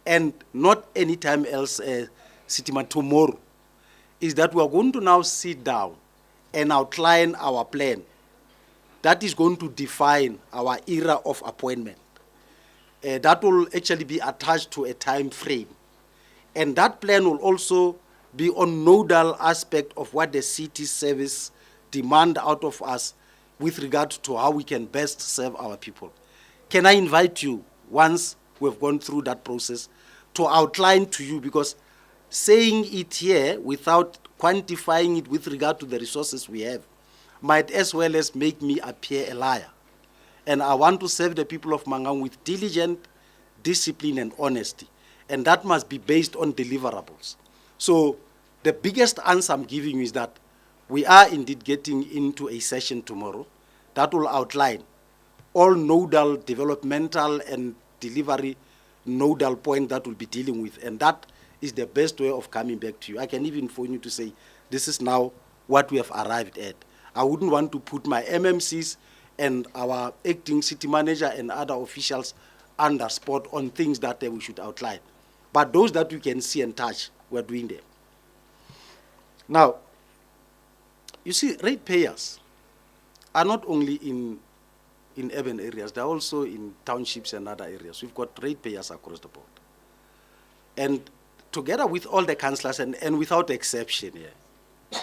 and not any time else sitting tomorrow, is that we are going to now sit down and outline our plan that is going to define our era of appointment. That will actually be attached to a time frame. And that plan will also be on nodal aspect of what the city service demand out of us with regard to how we can best serve our people. Can I invite you, once we've gone through that process, to outline to you, because saying it here without quantifying it with regard to the resources we have might as well as make me appear a liar. And I want to serve the people of Mangaung with diligent discipline and honesty. And that must be based on deliverables. So the biggest answer I'm giving you is that we are indeed getting into a session tomorrow that will outline all nodal developmental and delivery nodal point that we'll be dealing with. And that is the best way of coming back to you. I can even phone you to say, this is now what we have arrived at. I wouldn't want to put my MMCs and our acting city manager and other officials under spot on things that we should outline. But those that we can see and touch, we're doing them. Now, you see, ratepayers are not only in urban areas, they're also in townships and other areas. We've got ratepayers across the board. And together with all the councillors, and without exception here,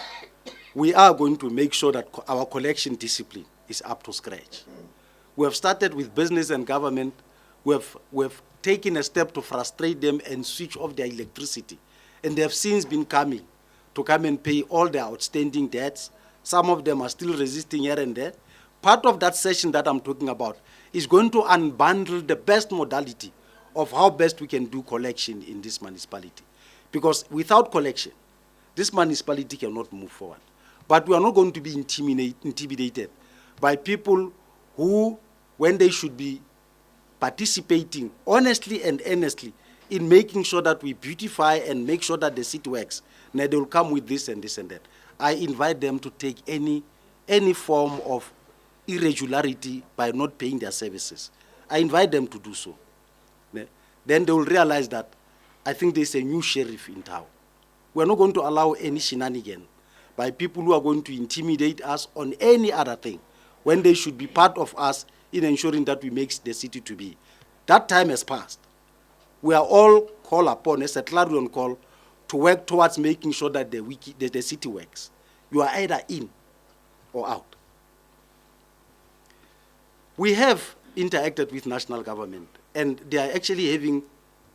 we are going to make sure that our collection discipline is up to scratch. We have started with business and government. We have taken a step to frustrate them and switch off their electricity. And they have since been coming to come and pay all their outstanding debts. Some of them are still resisting here and there. Part of that session that I'm talking about is going to unbundle the best modality of how best we can do collection in this municipality. Because without collection, this municipality cannot move forward. But we are not going to be intimidated by people who, when they should be participating honestly and earnestly in making sure that we beautify and make sure that the city works, now they will come with this and this and that. I invite them to take any form of irregularity by not paying their services. I invite them to do so. Then they will realize that I think there's a new sheriff in town. We're not going to allow any shenanigan by people who are going to intimidate us on any other thing when they should be part of us in ensuring that we make the city to be. That time has passed. We are all called upon, as a Cllr on call, to work towards making sure that the city works. You are either in or out. We have interacted with national government, and they are actually having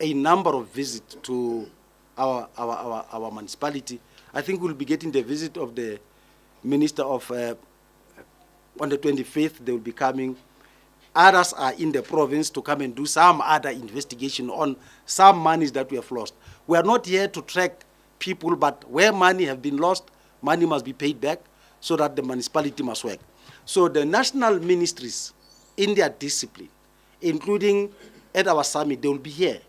a number of visits to our municipality. I think we'll be getting the visit of the Minister of, on the 25th, they will be coming. Others are in the province to come and do some other investigation on some monies that we have lost. We are not here to track people, but where money have been lost, money must be paid back so that the municipality must work. So the national ministries, in their discipline, including at our summit, they will be here.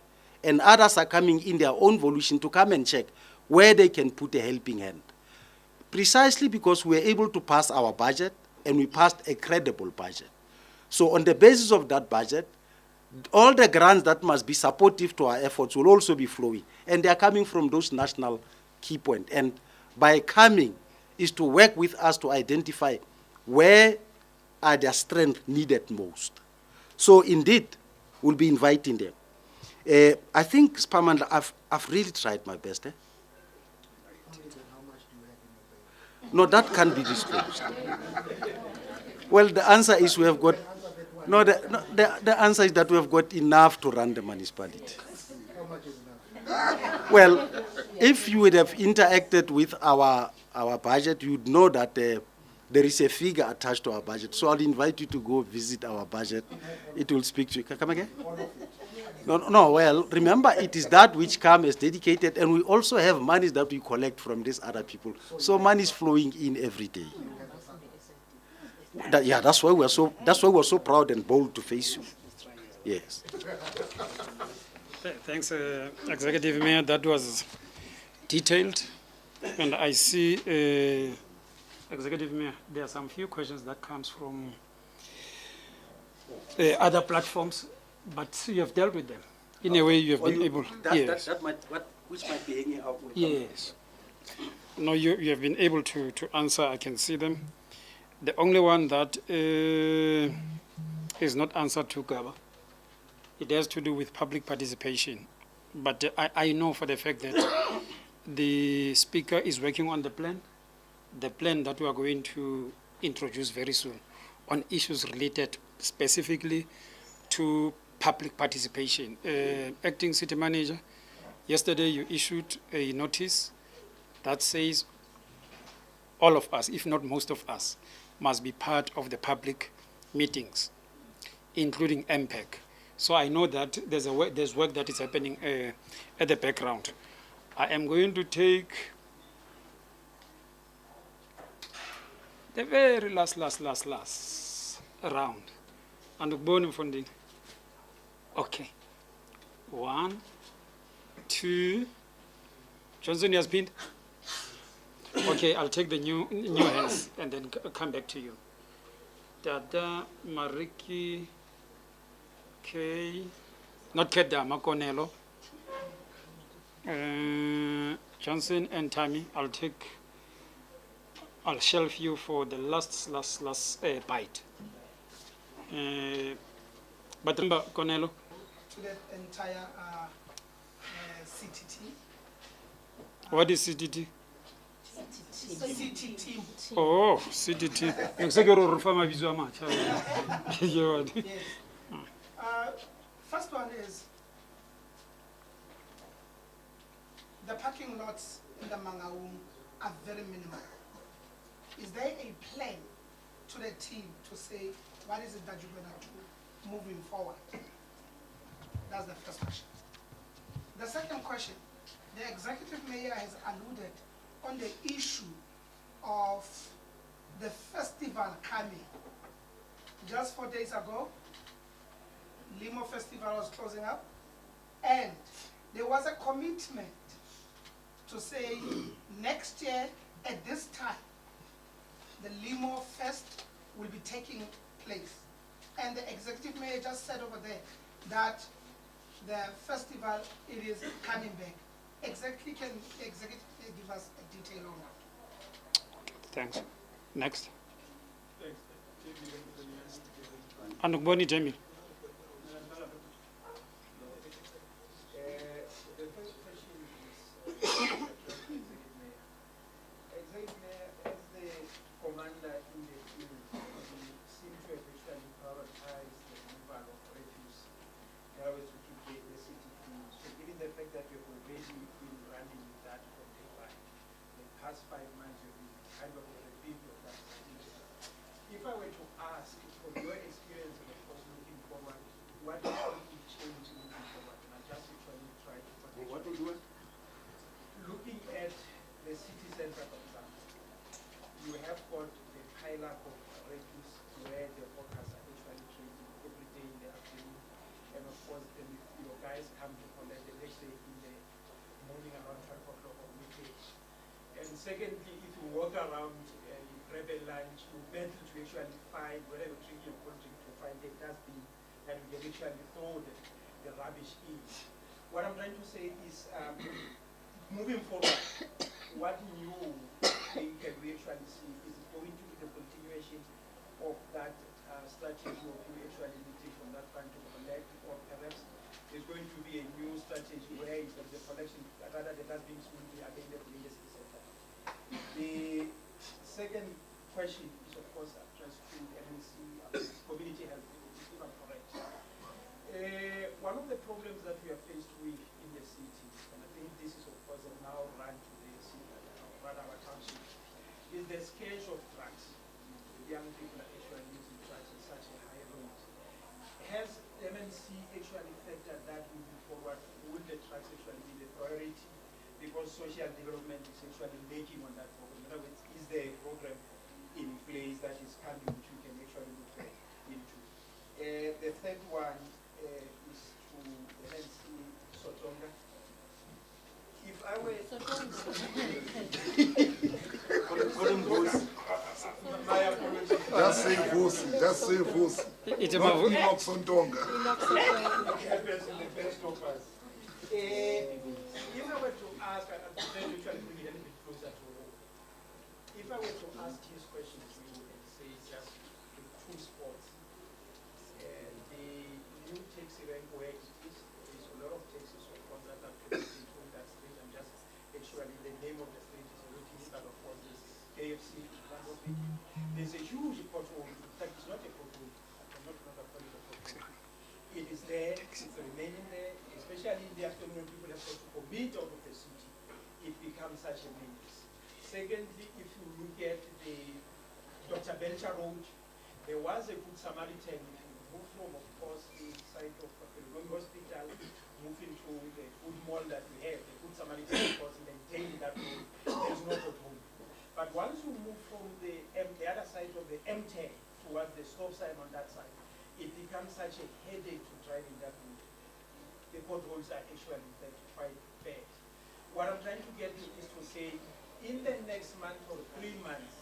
And others are coming in their own volition to come and check where they can put a helping hand. Precisely because we were able to pass our budget, and we passed a credible budget. So on the basis of that budget, all the grants that must be supportive to our efforts will also be flowing. And they are coming from those national key points. And by coming is to work with us to identify where are their strengths needed most. So indeed, we'll be inviting them. I think, Spamandla, I've really tried my best. No, that can't be disclosed. Well, the answer is we have got, the answer is that we have got enough to run the municipality. Well, if you would have interacted with our budget, you'd know that there is a figure attached to our budget. So I'll invite you to go visit our budget. It will speak to you. Come again? No, well, remember, it is that which comes as dedicated, and we also have monies that we collect from these other people. So money is flowing in every day. That's why we're so proud and bold to face you. Yes. Thanks, Executive Mayor. That was detailed, and I see, Executive Mayor, there are some few questions that comes from other platforms, but you have dealt with them. In a way, you have been able. Yes. Which might be hanging out with. Yes. No, you have been able to answer. I can see them. The only one that is not answered to Gaba, it has to do with public participation. But I know for the fact that the Speaker is working on the plan that we are going to introduce very soon on issues related specifically to public participation. Acting City Manager, yesterday you issued a notice that says all of us, if not most of us, must be part of the public meetings, including MPEC. So I know that there's work that is happening at the background. I am going to take the very last round. And Ukboni Funding. Okay. 1, 2. Johnson has pinned. Okay, I'll take the new hands and then come back to you. Dada Mariki K. Not Kedda Makonelo. Johnson and Tammy. I'll shelve you for the last bite. But remember, Konelo. To the entire CTT. What is CTT? CTT. Oh, CTT. Yes. First one is the parking lots in the Mangaung are very minimal. Is there a plan to the team to say what is it that you're going to do moving forward? That's the first question. The second question, the executive mayor has alluded on the issue of the festival coming. Just 4 days ago, Limo Festival was closing up, and there was a commitment to say next year at this time, the Limo Fest will be taking place. And the executive mayor just said over there that the festival, it is coming back. Exactly, can the executive mayor give us a detail on that? Thanks. Next. Anukboni Jamil. The first question is, Executive as the commander in the field, you seem to have actually prioritized the removal of refuse in order to keep the city clean. So given the fact that you've already been running that from day one, the past 5 months you've been kind of a repeat of that strategy. If I were to ask, from your experience and of course looking forward, what would you change moving forward? And I just actually try to What would you want? looking at the city center, for example, you have got the pile up of refuse where the workers are actually trading every day in the afternoon. And of course, then your guys come to collect it, let's say in the morning around 12 o'clock or midday. And secondly, if you walk around and you grab a lunch, you battle to actually find, whether you're drinking or cold drink, to find a dustbin and you can actually throw the rubbish in. What I'm trying to say is, moving forward, what new thing can we actually see? Is it going to be the continuation of that strategy of you actually meeting from that front to collect, or perhaps there's going to be a new strategy where instead of the collection, rather the dustbins will be available in the city center? The second question is, of course, addressed to MNC, community health, if I'm correct. One of the problems that we are faced with in the city, and I think this is of course now run to the city, rather our township, is the scarce of drugs. The young people are actually using drugs at such a high rate. Has MNC actually factored that moving forward? Would the drugs actually be the priority? Because social development is actually making on that program. In other words, is there a program in place that is coming which we can actually look into? The third one is to MNC Sotonga. If I were my apologies. Just say Vusi. It's Not about Enoch Sontonga. It happens in the best of us. If I were to ask, I'm trying to actually bring it a little bit closer to home. If I were to ask these questions to you and say just the two sports, the new taxi rank where it is, there's a lot of taxis of course that are connected to that street, and just actually the name of the street is already listed, of course, there's KFC, there's a huge pothole. In fact, it's not a pothole. I cannot call it a pothole. It is there, it's remaining there, especially in the afternoon when people have got to commute out of the city. It becomes such a menace. Secondly, if you look at the Dr. Belcher Road, there was a Good Samaritan. If you move from, of course, the site of the hospital, move into the food mall that we have, the Good Samaritan, of course, maintaining that road, there's no pothole. But once you move from the other side of the M10 towards the stop sign on that side, it becomes such a headache to drive in that route. The potholes are actually like quite bad. What I'm trying to get to is to say, in the next month or 3 months,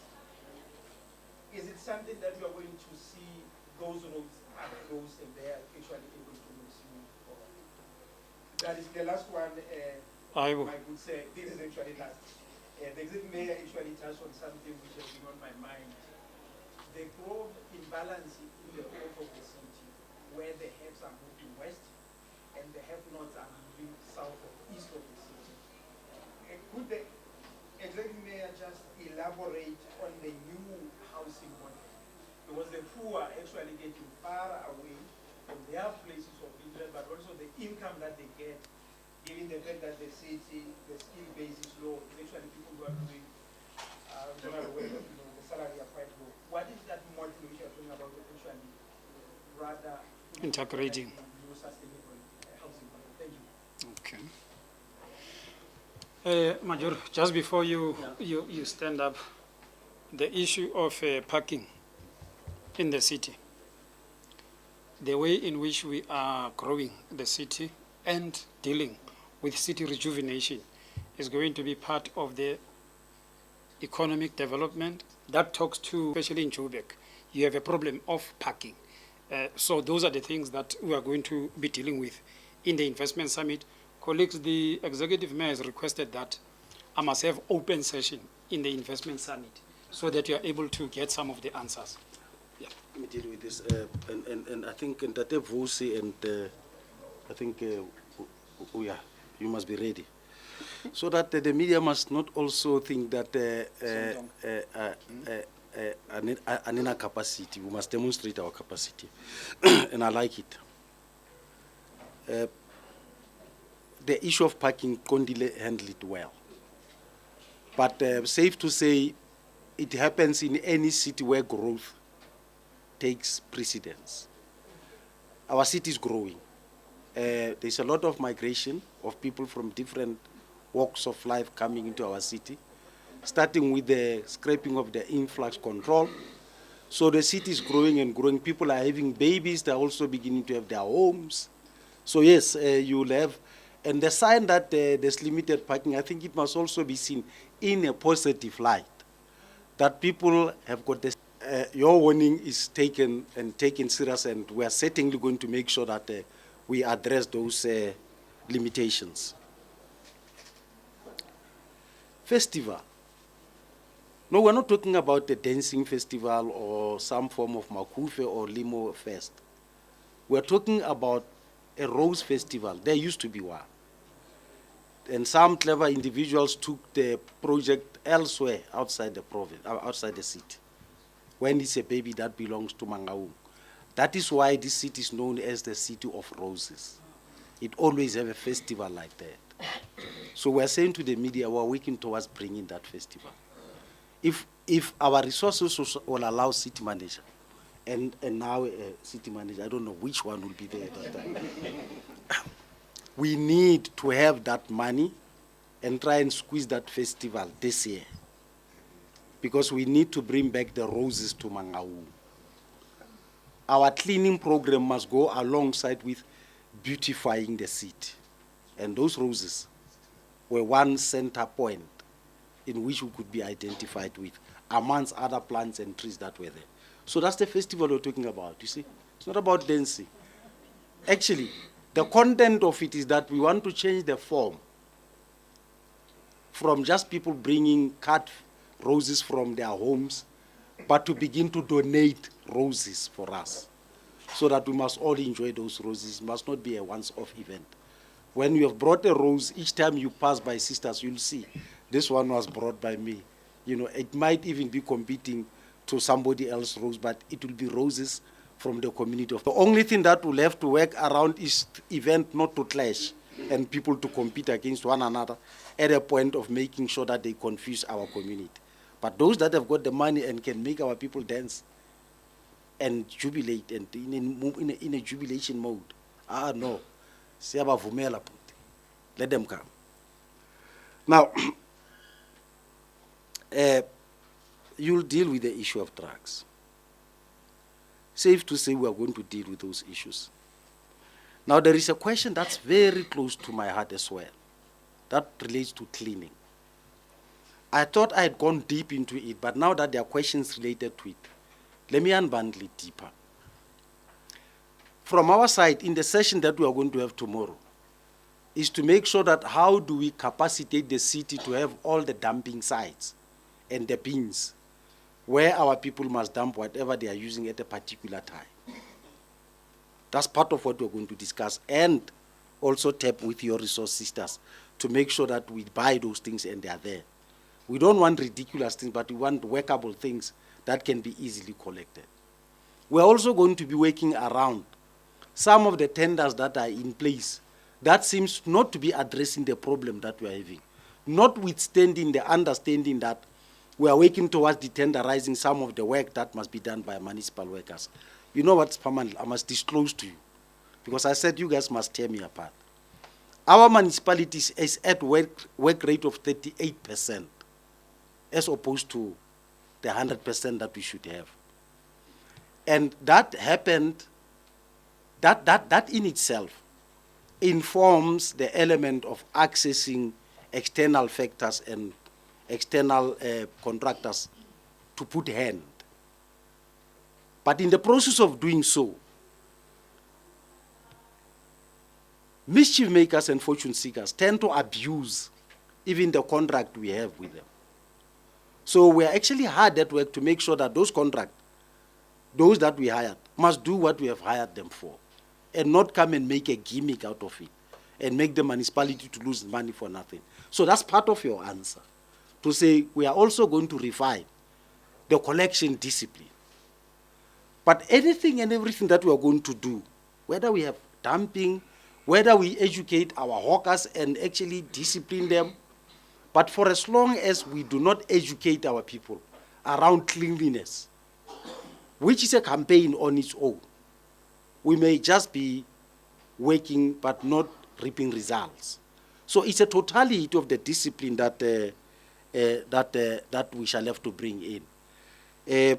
is it something that you are going to see those roads are closed and they are actually able to move forward? That is the last one. I will. I would say this is actually last. The executive mayor actually touched on something which has been on my mind. The growth imbalance in the north of the city, where the haves are moving west and the have-nots are moving south or east of the city. Could the executive mayor just elaborate on the new housing model? Because the poor are actually getting far away from their places of interest, but also the income that they get, given the fact that the city, the skill base is low, actually people who are doing general work, the salary are quite low. What is that model which you are talking about potentially rather Integrating. new sustainable housing model? Thank you. Okay. Major, just before you stand up, the issue of parking in the city, the way in which we are growing the city and dealing with city rejuvenation is going to be part of the economic development. That talks to, especially in Joburg, you have a problem of parking. So those are the things that we are going to be dealing with in the investment summit. Colleagues, the executive mayor has requested that I must have open session in the investment summit so that you are able to get some of the answers. Yeah. Let me deal with this. And I think Ntate Vusi and I think, yeah, you must be ready. So that the media must not also think that in our capacity, we must demonstrate our capacity. And I like it. The issue of parking, Cordially handled it well. But safe to say, it happens in any city where growth takes precedence. Our city is growing. There's a lot of migration of people from different walks of life coming into our city, starting with the scraping of the influx control. So the city is growing and growing. People are having babies. They're also beginning to have their homes. So yes, you'll have, and the sign that there's limited parking, I think it must also be seen in a positive light, that people have got this. Your warning is taken serious, and we are certainly going to make sure that we address those limitations. Festival. No, we're not talking about a dancing festival or some form of Makufe or Limo Fest. We're talking about a rose festival. There used to be one. And some clever individuals took the project elsewhere outside the province, outside the city. When it's a baby that belongs to Mangaung. That is why this city is known as the city of roses. It always have a festival like that. So we're saying to the media, we're working towards bringing that festival. If our resources will allow city manager, and now city manager, I don't know which one will be there at that time. We need to have that money and try and squeeze that festival this year, because we need to bring back the roses to Mangaung. Our cleaning program must go alongside with beautifying the city. And those roses were one center point in which we could be identified with, amongst other plants and trees that were there. So that's the festival we're talking about, you see. It's not about dancing. Actually, the content of it is that we want to change the form from just people bringing cut roses from their homes, but to begin to donate roses for us, so that we must all enjoy those roses. It must not be a once-off event. When you have brought a rose, each time you pass by sisters, you'll see, this one was brought by me. You know, it might even be competing to somebody else's rose, but it will be roses from the community. The only thing that will have to work around is event not to clash and people to compete against one another at a point of making sure that they confuse our community. But those that have got the money and can make our people dance and jubilate and in a jubilation mode, no, let them come. Now, you'll deal with the issue of drugs. safe to say we are going to deal with those issues. Now, there is a question that's very close to my heart as well, that relates to cleaning. I thought I had gone deep into it, but now that there are questions related to it, let me unbundle it deeper. From our side, in the session that we are going to have tomorrow, is to make sure that how do we capacitate the city to have all the dumping sites and the bins where our people must dump whatever they are using at a particular time. That's part of what we're going to discuss, and also tap with your resource sisters to make sure that we buy those things and they are there. We don't want ridiculous things, but we want workable things that can be easily collected. We're also going to be working around some of the tenders that are in place that seems not to be addressing the problem that we are having, notwithstanding the understanding that we are working towards detenderizing some of the work that must be done by municipal workers. You know what's permanent? I must disclose to you, because I said you guys must tear me apart. Our municipalities is at work rate of 38%, as opposed to the 100% that we should have. And that happened, that in itself informs the element of accessing external factors and external contractors to put hand. But in the process of doing so, mischief makers and fortune seekers tend to abuse even the contract we have with them. So we are actually hard at work to make sure that those contracts, those that we hired, must do what we have hired them for, and not come and make a gimmick out of it and make the municipality to lose money for nothing. So that's part of your answer, to say we are also going to refine the collection discipline. But anything and everything that we are going to do, whether we have dumping, whether we educate our hawkers and actually discipline them, but for as long as we do not educate our people around cleanliness, which is a campaign on its own, we may just be working but not reaping results. So it's a totality of the discipline that that we shall have to bring in.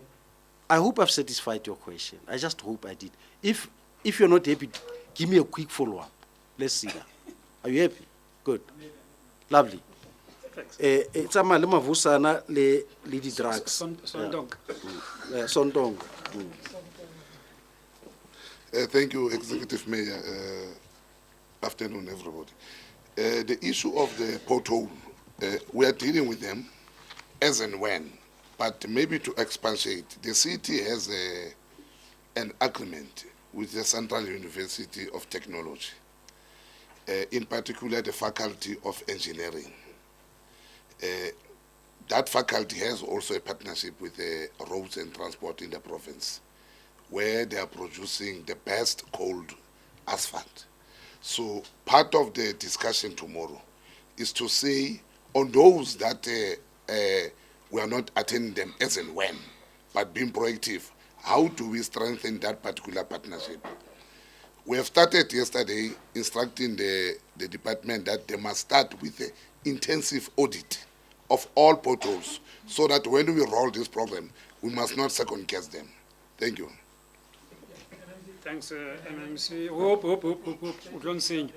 I hope I've satisfied your question. I just hope I did. If you're not happy, give me a quick follow-up. Let's see that. Are you happy? Good. Lovely. It's a malema vusana le di drugs. Sondong. Sondong. Thank you, Executive Mayor. Afternoon, everybody. The issue of the pothole, we are dealing with them as and when, but maybe to expatiate, the city has an agreement with the Central University of Technology, in particular the Faculty of Engineering. That faculty has also a partnership with the Roads and Transport in the province, where they are producing the best cold asphalt. So part of the discussion tomorrow is to say on those that we are not attending them as and when, but being proactive, how do we strengthen that particular partnership? We have started yesterday instructing the department that they must start with the intensive audit of all potholes, so that when we roll this program, we must not second guess them. Thank you. Thanks, MMC. Whoop, don't sing.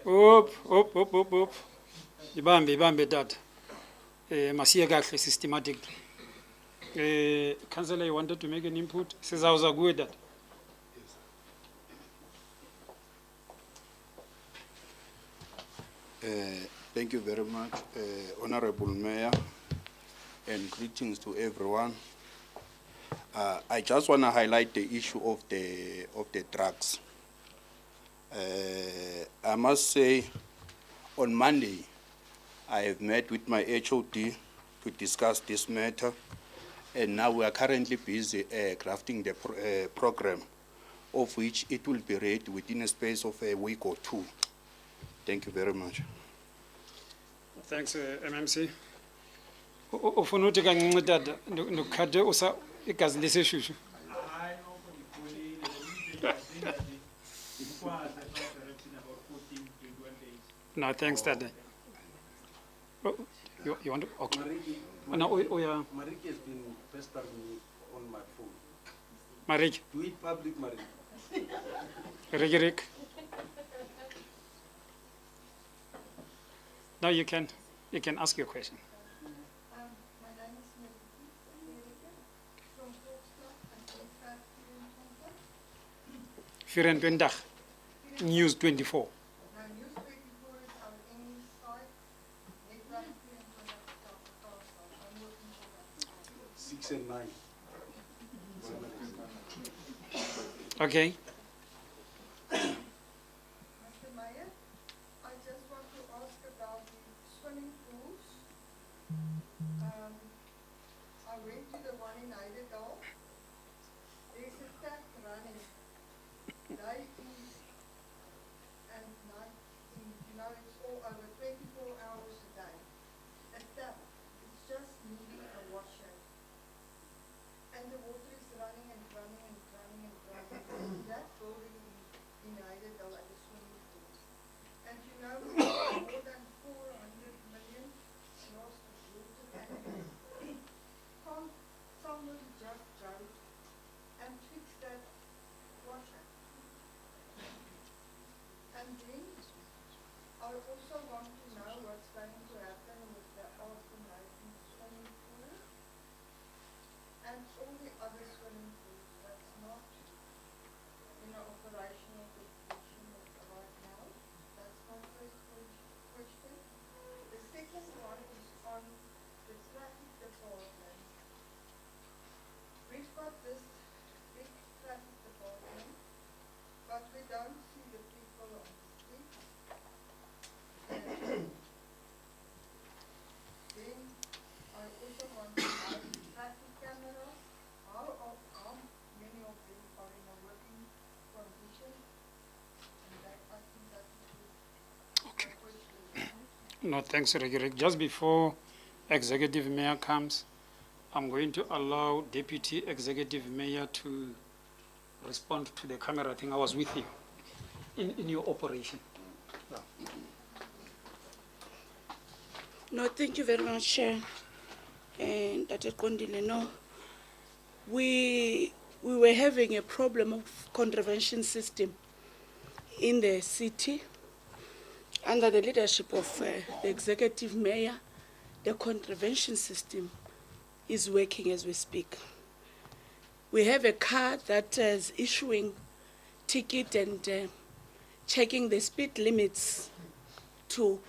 Whoop. Ibambe that. Masiya kahle systematically. Councillor, you wanted to make an input? Says I was agree with that. Thank you very much, Honorable Mayor, and greetings to everyone. I just want to highlight the issue of the drugs. I must say, on Monday, I have met with my HOD to discuss this matter, and now we are currently busy crafting the program, of which it will be ready within a space of a week or two. Thank you very much. Thanks, MMC. Ufuna ukuthi kancinci nokukhade usa igazi lesishushu. No, thanks, Dad. You want to? Okay. No, yeah. Mariki has been pestering me on my phone. Marek, Do it public, Marie. Gregory. Now you can ask your question. My name is Marika from Volksblad and Firen Pendag, News 24. Now, News 24 is our English site. Netwerk 24 I'm working for that. 6 and 9. Okay. Mr. Meyer, I just want to ask about the swimming pools. I went to the one in Heidedal. There's a tap running day in and night in, it's all over 24 hours a day. A tap, it's just needing a washer. And the water is running and running and running and running. That building in Heidedal at the swimming pool. And we have more than 400 million lost of water. And can't someone just go and fix that washer? And then I also want to know what's going to happen with the Alphen swimming pool and all the other swimming pools that's not in an operational condition right now. That's my first question. The second one is on the traffic department. We've got this big traffic department, but we don't see the people on the streets. Then I also want to know traffic cameras. How many of them are in a working condition? And that, I think that is my question. No, thanks, Gregory. Just before Executive Mayor comes, I'm going to allow Deputy Executive Mayor to respond to the camera. I think I was with you in your operation. No, thank you very much, Chair. And Dr. Kondile, no, we were having a problem of contravention system in the city. Under the leadership of the executive mayor, the contravention system is working as we speak. We have a car that is issuing ticket and checking the speed limits to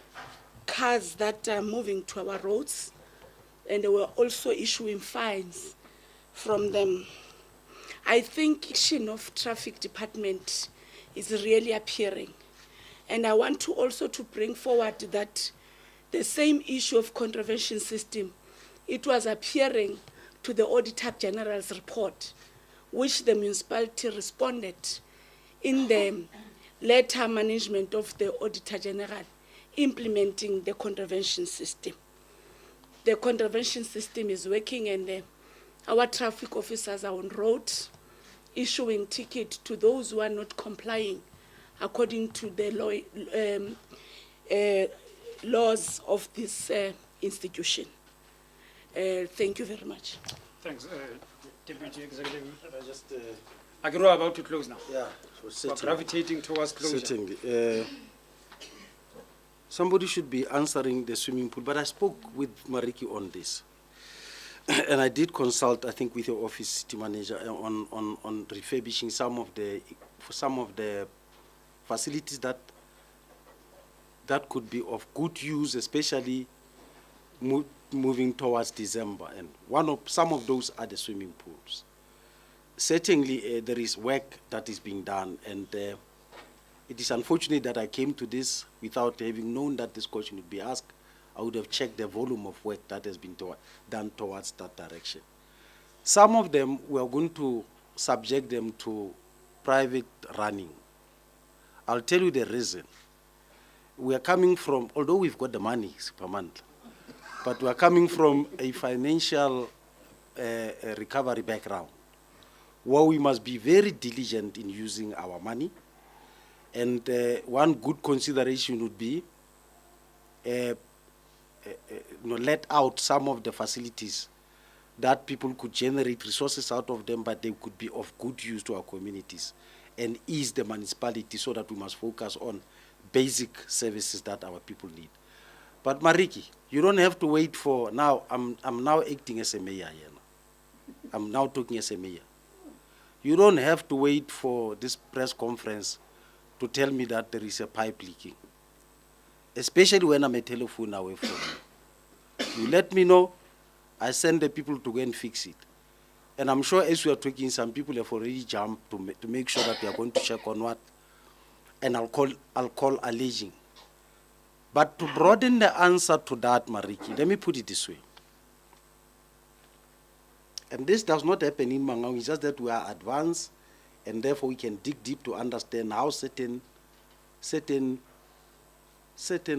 cars that are moving to our roads, and they were also issuing fines from them. I think action of traffic department is really appearing. And I want to also to bring forward that the same issue of contravention system, it was appearing to the Auditor General's report, which the municipality responded in the letter management of the Auditor General implementing the contravention system. The contravention system is working, and our traffic officers are on road issuing tickets to those who are not complying according to the laws of this institution. Thank you very much. Thanks, Deputy Executive. I just, Agro are about to close now. yeah, We're gravitating towards closure. certainly. Somebody should be answering the swimming pool, but I spoke with Mariki on this. And I did consult, I think, with your office city manager on refurbishing some of the facilities that could be of good use, especially moving towards December. And some of those are the swimming pools. Certainly, there is work that is being done, and it is unfortunate that I came to this without having known that this question would be asked. I would have checked the volume of work that has been done towards that direction. Some of them, we are going to subject them to private running. I'll tell you the reason. We are coming from, although we've got the money per month, but we are coming from a financial recovery background, where we must be very diligent in using our money. And one good consideration would be let out some of the facilities that people could generate resources out of them, but they could be of good use to our communities and ease the municipality, so that we must focus on basic services that our people need. But Mariki, you don't have to wait for, now I'm now acting as a mayor here. I'm now talking as a mayor. You don't have to wait for this press conference to tell me that there is a pipe leaking, especially when I'm a telephone away from you. You let me know, I send the people to go and fix it. And I'm sure as we are talking, some people have already jumped to make sure that they are going to check on what, and I'll call alleging. But to broaden the answer to that, Mariki, let me put it this way. And this does not happen in Mangaung, it's just that we are advanced, and therefore we can dig deep to understand how certain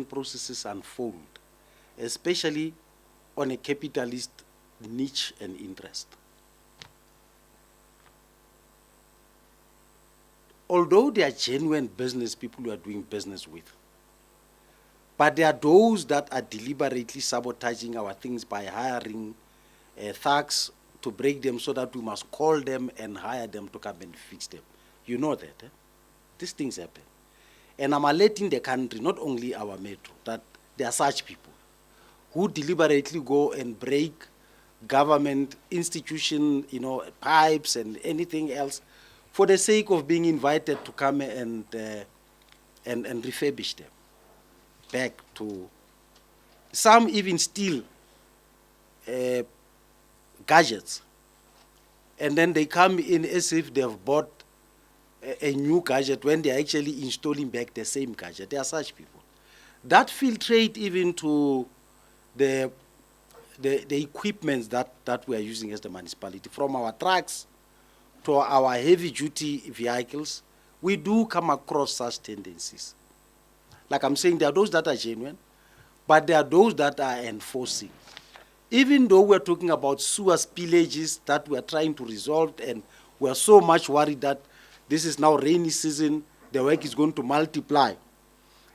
processes unfold, especially on a capitalist niche and interest. Although they are genuine business people who are doing business with, but there are those that are deliberately sabotaging our things by hiring thugs to break them, so that we must call them and hire them to come and fix them. You know that, eh? These things happen. And I'm alerting the country, not only our metro, that there are such people who deliberately go and break government institution, pipes and anything else, for the sake of being invited to come and refurbish them back to. Some even steal gadgets, and then they come in as if they've bought a new gadget when they're actually installing back the same gadget. There are such people that filtrate even to the equipments that we are using as the municipality, from our trucks to our heavy-duty vehicles. We do come across such tendencies. Like I'm saying, there are those that are genuine, but there are those that are enforcing. Even though we're talking about sewer spillages that we're trying to resolve, and we're so much worried that this is now rainy season, the work is going to multiply,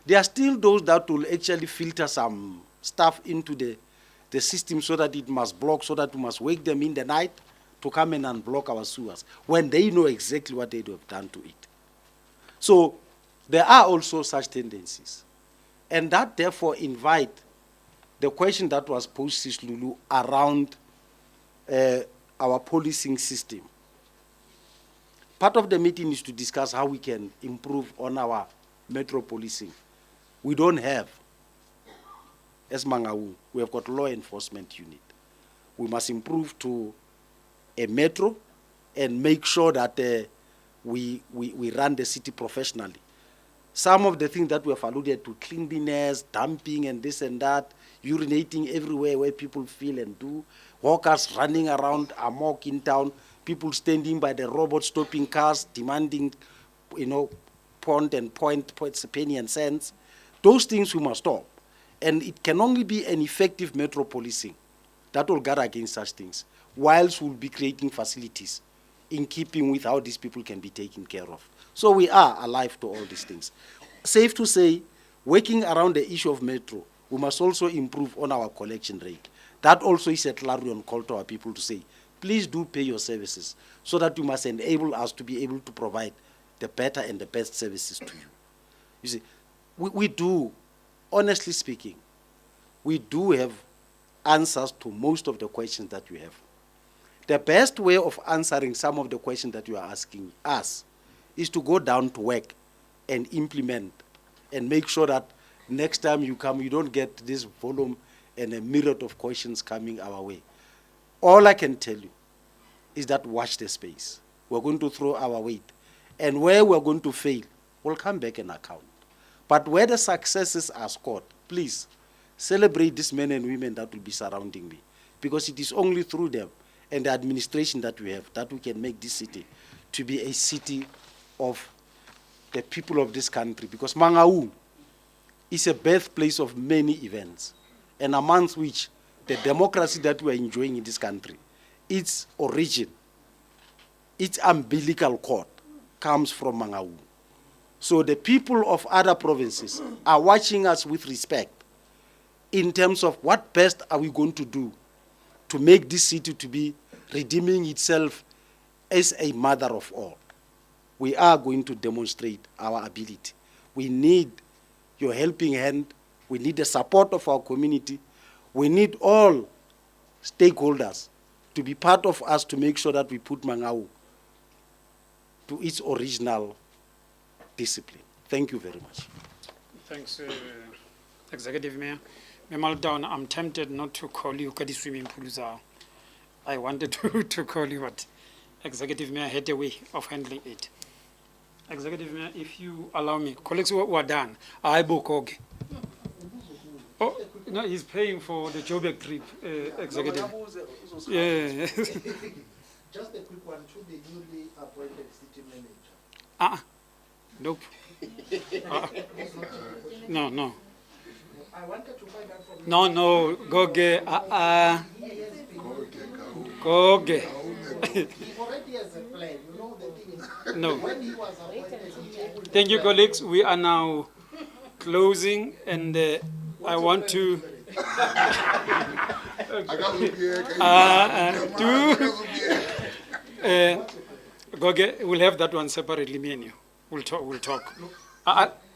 there are still those that will actually filter some stuff into the system, so that it must block, so that we must wake them in the night to come in and block our sewers, when they know exactly what they have done to it. So there are also such tendencies. And that therefore invite the question that was posed, Sis Lulu, around our policing system. Part of the meeting is to discuss how we can improve on our metro policing. We don't have, as Mangaung, we have got law enforcement unit. We must improve to a metro and make sure that we run the city professionally. Some of the things that we have alluded to, cleanliness, dumping and this and that, urinating everywhere where people feel and do, hawkers running around amok in town, people standing by the robot stopping cars, demanding, point, penny and cents. Those things we must stop. And it can only be an effective metro policing that will guard against such things, whilst we'll be creating facilities in keeping with how these people can be taken care of. So we are alive to all these things. Safe to say, working around the issue of metro, we must also improve on our collection rate. That also is a clarion call to our people to say, please do pay your services, so that you must enable us to be able to provide the better and the best services to you. You see, we do, honestly speaking, we do have answers to most of the questions that you have. The best way of answering some of the questions that you are asking us is to go down to work and implement and make sure that next time you come, you don't get this volume and a myriad of questions coming our way. All I can tell you is that watch the space. We're going to throw our weight. And where we're going to fail, we'll come back and account. But where the successes are scored, please celebrate these men and women that will be surrounding me. Because it is only through them and the administration that we have that we can make this city to be a city of the people of this country. Because Mangaung is a birthplace of many events, and amongst which the democracy that we are enjoying in this country, its origin, its umbilical cord comes from Mangaung. So the people of other provinces are watching us with respect in terms of what best are we going to do to make this city to be redeeming itself as a mother of all. We are going to demonstrate our ability. We need your helping hand. We need the support of our community. We need all stakeholders to be part of us to make sure that we put Mangaung to its original discipline. Thank you very much. Thanks, Executive Mayor. Memaldown, I'm tempted not to call you Kadi Swimming Pool. I wanted to call you, but Executive Mayor had a way of handling it. Executive Mayor, if you allow me, colleagues who are done. I book. Oh, no, he's paying for the Joburg trip, Executive. Yeah. Just a quick one, to the newly appointed city manager. Nope. No. I wanted to find out from you. No, Goge, Goge. He already has a plan, you know the thing is, No. when he was appointed, Thank you, colleagues. We are now closing, and I want to. Goge, we'll have that one separately, me and you. We'll talk.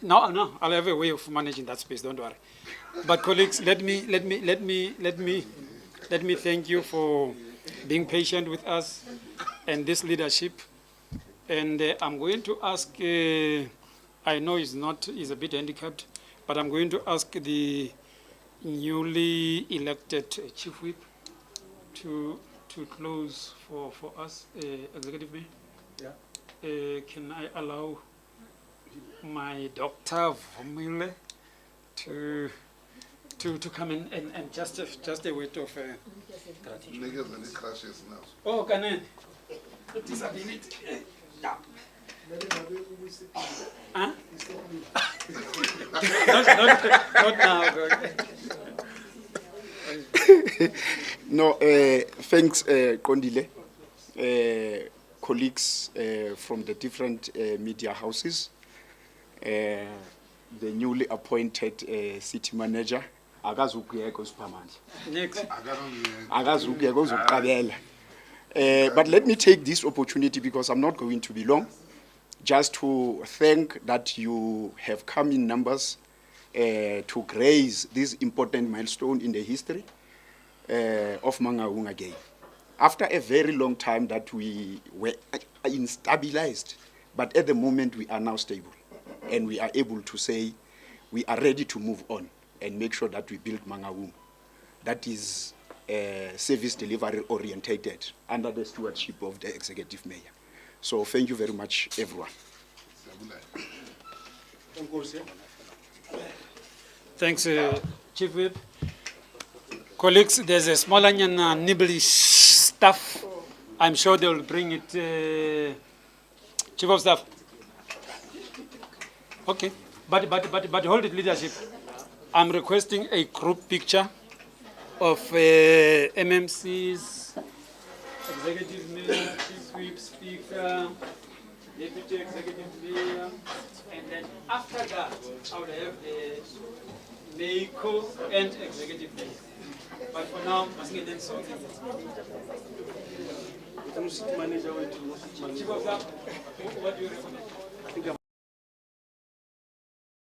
No, I'll have a way of managing that space, don't worry. But colleagues, let me thank you for being patient with us and this leadership. And I'm going to ask, I know he's a bit handicapped, but I'm going to ask the newly elected Chief Whip to close for us, Executive Mayor. Yeah. Can I allow my Dr. Vumile to come in and just a word of gratitude. Oh, can I? Disability. Yeah. Huh? not now. No, thanks, Condile, colleagues from the different media houses, the newly appointed city manager. Next. But let me take this opportunity, because I'm not going to be long, just to thank that you have come in numbers to grace this important milestone in the history of Mangaung again. After a very long time that we were instabilized, but at the moment we are now stable, and we are able to say we are ready to move on and make sure that we build Mangaung that is service delivery orientated under the stewardship of the Executive Mayor. So thank you very much, everyone. Thanks, Chief Whip. Colleagues, there's a small nibbly stuff. I'm sure they will bring it. Chief of Staff. Okay, but hold it, leadership. I'm requesting a group picture of MMCs, Executive Mayor, Chief Whip, Speaker, Deputy Executive Mayor, and then after that, I will have the NAICO and Executive Mayor. But for now, let's get them sorted. Chief of Staff, what do you recommend?